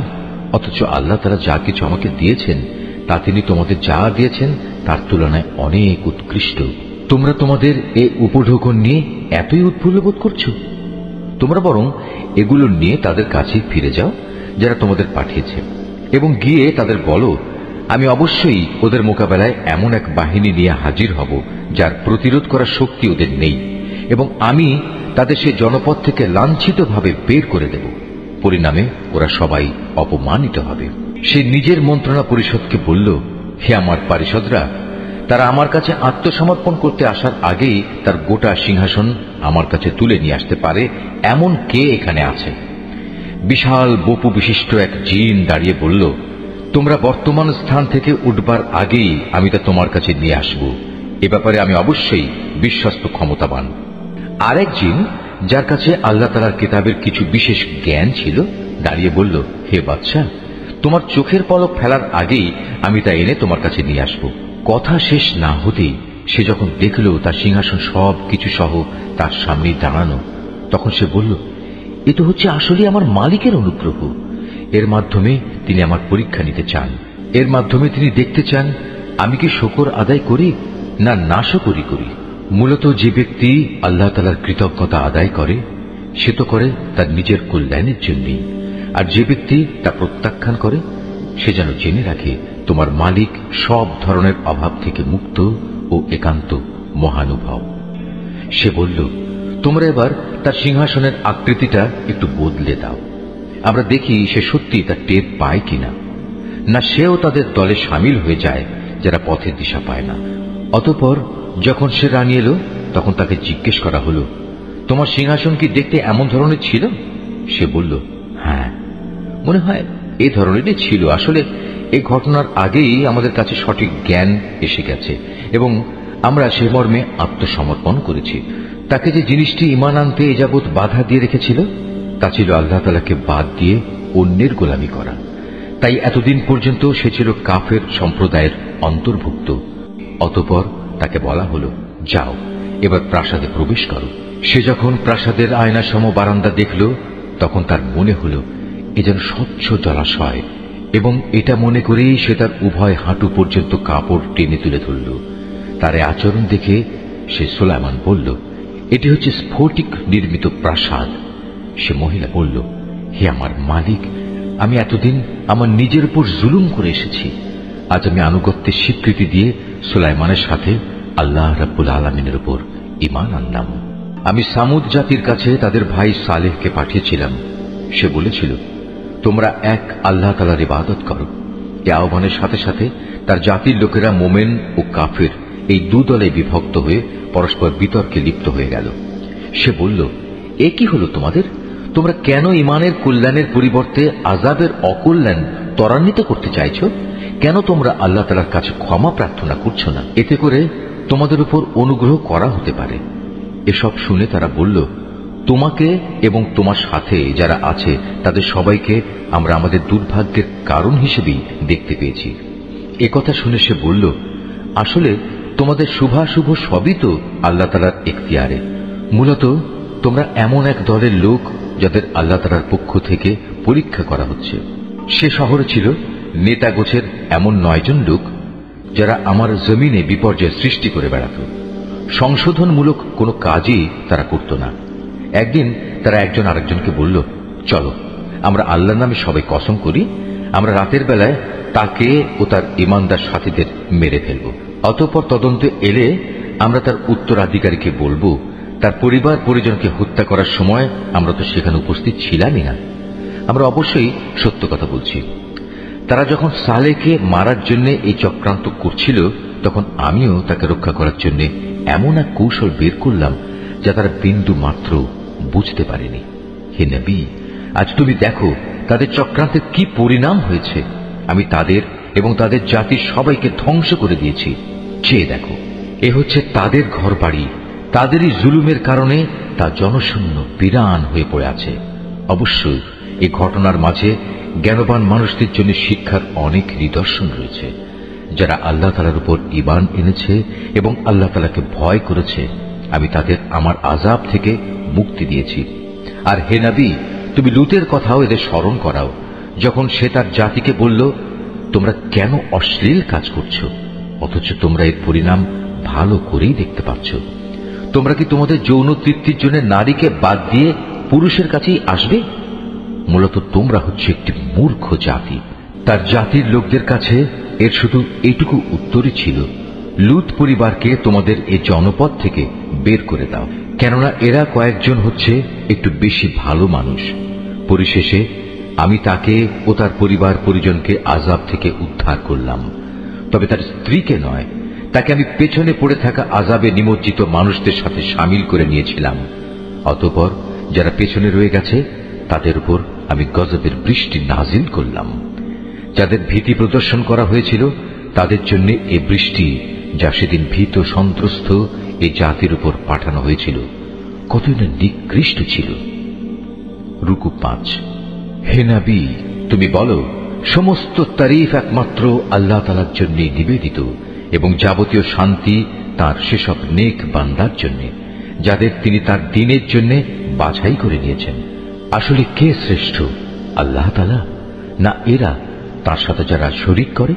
অথচ আল্লাহ তাআলা যা কিছু আমাকে দিয়েছেন তা তিনি তোমাদের যা দিয়েছেন তার তুলনায় অনেক উৎকৃষ্ট। তোমরা তোমাদের এ উপঢৌকন নিয়ে এতই উৎফুল্ল বোধ করছো? তোমরা বরং এগুলো নিয়ে তাদের কাছে ফিরে যাও যারা তোমাদের পাঠিয়েছে, এবং গিয়ে তাদের বলো, আমি অবশ্যই ওদের মোকাবেলায় এমন এক বাহিনী নিয়ে হাজির হব যার প্রতিরোধ করার শক্তি ওদের নেই, এবং আমি তাদের সে জনপদ থেকে লাঞ্ছিতভাবে বের করে দেব। পরিণামে ওরা সবাই অপমানিত হবে। সে নিজের মন্ত্রণা পরিষদকে বলল, হে আমার পারিষদরা, তারা আমার কাছে আত্মসমর্পণ করতে আসার আগেই তার গোটা সিংহাসন আমার কাছে তুলে নিয়ে আসতে পারে এমন কে এখানে আছে? বিশাল বপু বিশিষ্ট এক জিন দাঁড়িয়ে বলল, তোমরা বর্তমান স্থান থেকে উঠবার আগেই আমি তা তোমার কাছে নিয়ে আসব। এ ব্যাপারে আমি অবশ্যই বিশ্বস্ত ক্ষমতাবান। আরেক জিন, যার কাছে আল্লাহ তাআলার কিতাবের কিছু বিশেষ জ্ঞান ছিল, দাঁড়িয়ে বলল, হে বাদশা, তোমার চোখের পলক ফেলার আগেই আমি তা এনে তোমার কাছে নিয়ে আসব। কথা শেষ না হতেই সে যখন দেখল তার সিংহাসন সব কিছু সহ তার সামনেই দাঁড়ানো, তখন সে বলল, এ তো হচ্ছে আসলে আমার মালিকের অনুগ্রহ। এর মাধ্যমে তিনি আমার পরীক্ষা নিতে চান। এর মাধ্যমে তিনি দেখতে চান আমি কি শুকর আদায় করি না নাশকরি করি। মূলত যে ব্যক্তি আল্লাহ তাআলার কৃতজ্ঞতা আদায় করে সে তো করে তার নিজের কল্যাণের জন্যই, আর যে ব্যক্তি তা প্রত্যাখ্যান করে সে যেন জেনে রাখে তোমার মালিক সব ধরনের অভাব থেকে মুক্ত ও একান্ত মহানুভব। সে বলল, তোমরা এবার তার সিংহাসনের আকৃতিটা একটু বদলে দাও, আমরা দেখি সে সত্যি তার টের পায় কিনা, না সেও তাদের দলে সামিল হয়ে যায় যারা পথের দিশা পায় না। অতঃপর যখন সে রানী এলো তখন তাকে জিজ্ঞেস করা হলো, তোমার সিংহাসন কি দেখতে এমন ধরনের ছিল? সে বলল, হ্যাঁ, মনে হয় এই ধরনেরই ছিল। আসলে এই ঘটনার আগেই আমাদের কাছে সঠিক জ্ঞান এসে গেছে এবং আমরা সে মর্মে আত্মসমর্পণ করেছি। তাকে যে জিনিসটি ঈমান আনতে এ যাবৎ বাধা দিয়ে রেখেছিল তা ছিল আল্লাহ তাআলাকে বাদ দিয়ে অন্যের গোলামি করা। তাই এতদিন পর্যন্ত সে ছিল কাফের সম্প্রদায়ের অন্তর্ভুক্ত। অতঃপর তাকে বলা হলো, যাও এবার প্রাসাদে প্রবেশ করো। সে যখন প্রাসাদের আয়নাসম বারান্দা দেখল তখন তার মনে হলো এ যেন স্বচ্ছ জলাশয়, এবং এটা মনে করেই সে তার উভয় হাঁটু পর্যন্ত কাপড় টেনে তুলে ধরল। তার আচরণ দেখে সে সুলাইমান বলল, এটি হচ্ছে স্ফটিক নির্মিত প্রাসাদ। সে মহিলা বলল, হে আমার মালিক, আমি এতদিন আমার নিজের উপর জুলুম করে এসেছি। আজ আমি আনুগত্যের স্বীকৃতি দিয়ে সুলাইমানের সাথে আল্লাহ রাব্বুল আলামিনের উপর ঈমান আনলাম। আমি সামুদ জাতির কাছে তাদের ভাই সালেহকে পাঠিয়েছিলাম। সে বলেছিল, তোমরা এক আল্লাহ তাআলার ইবাদত করো। এ আহ্বানের সাথে সাথে তার জাতির লোকেরা মোমেন ও কাফের এই দুদলে বিভক্ত হয়ে পরস্পর বিতর্কে লিপ্ত হয়ে গেল। সে বলল, এ কি হলো তোমাদের? তোমরা কেন ঈমানের কল্যাণের পরিবর্তে আযাবের অকল্যাণ ত্বরান্বিত করতে চাইছ? কেন তোমরা আল্লাহ তাআলার কাছে ক্ষমা প্রার্থনা করছো না? এতে করে তোমাদের উপর অনুগ্রহ করা হতে পারে। এসব শুনে তারা বলল, তোমাকে এবং তোমার সাথে যারা আছে তাদের সবাইকে আমরা আমাদের দুর্ভাগ্যের কারণ হিসেবেই দেখতে পেয়েছি। একথা শুনে সে বলল, আসলে তোমাদের শুভাশুভ সবই তো আল্লাহ তাআলার এখতিয়ারে। মূলত তোমরা এমন এক দলের লোক যাদের আল্লাহ তাআলার পক্ষ থেকে পরীক্ষা করা হচ্ছে। সে শহরে ছিল নেতা গোছের এমন 9 জন লোক যারা আমার জমিনে বিপর্যয় সৃষ্টি করে বেড়াত। সংশোধনমূলক কোনো কাজই তারা করত না। একদিন তারা একজন আরেকজনকে বলল, চলো আমরা আল্লাহর নামে সবাই কসম করি, আমরা রাতের বেলায় তাকে ও তার ঈমানদার সাথীদের মেরে ফেলব। অতঃপর তদন্তে এলে আমরা তার উত্তরাধিকারীকে বলবো, তার পরিবার পরিজনকে হত্যা করার সময় আমরা তো সেখানে উপস্থিত ছিলামই না। আমরা অবশ্যই সত্য কথা বলছি। তারা যখন সালেহকে মারার জন্য এই চক্রান্ত করছিল, তখন আমিও তাকে রক্ষা করার জন্য এমন এক কৌশল বের করলাম যা তারা বিন্দু মাত্র বুঝতে পারেনি। হে নবী, আজ তুমি দেখো তাদের চক্রান্তের কি পরিণাম হয়েছে। আমি তাদের এবং তাদের জাতির সবাইকে ধ্বংস করে দিয়েছি। চেয়ে দেখো, এ হচ্ছে তাদের ঘর বাড়ি, তাদেরই জুলুমের কারণে তা জনশূন্য বিরান হয়ে পড়ে আছে। অবশ্যই এই ঘটনার মাঝে জ্ঞানবান মানুষদের জন্য শিক্ষার অনেক নিদর্শন রয়েছে। যারা আল্লাহ তাআলার উপর ঈমান এনেছে এবং আল্লাহ তাআলাকে ভয় করেছে, আমি তাদের আমার আযাব থেকে মুক্তি দিয়েছি। আর হে নবী, তুমি লূতের কথাও এদের স্মরণ করাও, যখন সে তার জাতিকে বলল, তোমরা কেন অশ্লীল কাজ করছো, অথচ তোমরা এর পরিণাম ভালো করেই দেখতে পাচ্ছ। তোমরা কি তোমাদের যৌন তৃপ্তির জন্য নারীকে বাদ দিয়ে পুরুষের কাছেই আসবে? মূলত তোমরা হচ্ছে একটি মূর্খ জাতি। তার জাতির লোকদের কাছে এর শুধু এইটুকু উত্তরই ছিল, লূত পরিবারকে তোমাদের এই জনপদ থেকে বের করে দাও, কেননা এরা কয়েকজন হচ্ছে একটু বেশি ভালো মানুষ। পরিশেষে আমি তাকে ও তার পরিবার পরিজনকে আযাব থেকে উদ্ধার করলাম, তবে তার স্ত্রীকে নয়। তাকে আমি পেছনে পড়ে থাকা আযাবে নিমজ্জিত মানুষদের সাথে সামিল করে নিয়েছিলাম। অতঃপর যারা পেছনে রয়ে গেছে তাদের উপর আমি গজবের বৃষ্টি নাজিল করলাম। যাদের ভীতি প্রদর্শন করা হয়েছিল তাদের জন্য এ বৃষ্টি, যা সেদিন ভীত সন্ত্রস্ত এই জাতির উপর পাঠানো হয়েছিল, কতই না নিকৃষ্ট ছিল। রুকু 5। হে নবী, তুমি বলো, সমস্ত তারিফ একমাত্র আল্লাহ তাআলার জন্য নিবেদিত এবং যাবতীয় শান্তি তার সেসব নেক বান্দার জন্য, যাদের তিনি তার দ্বীনের জন্য বাছাই করে নিয়েছেন। আসলে কে শ্রেষ্ঠ, আল্লাহ তাআলা না এরা তার সাথে যারা শরীক করে?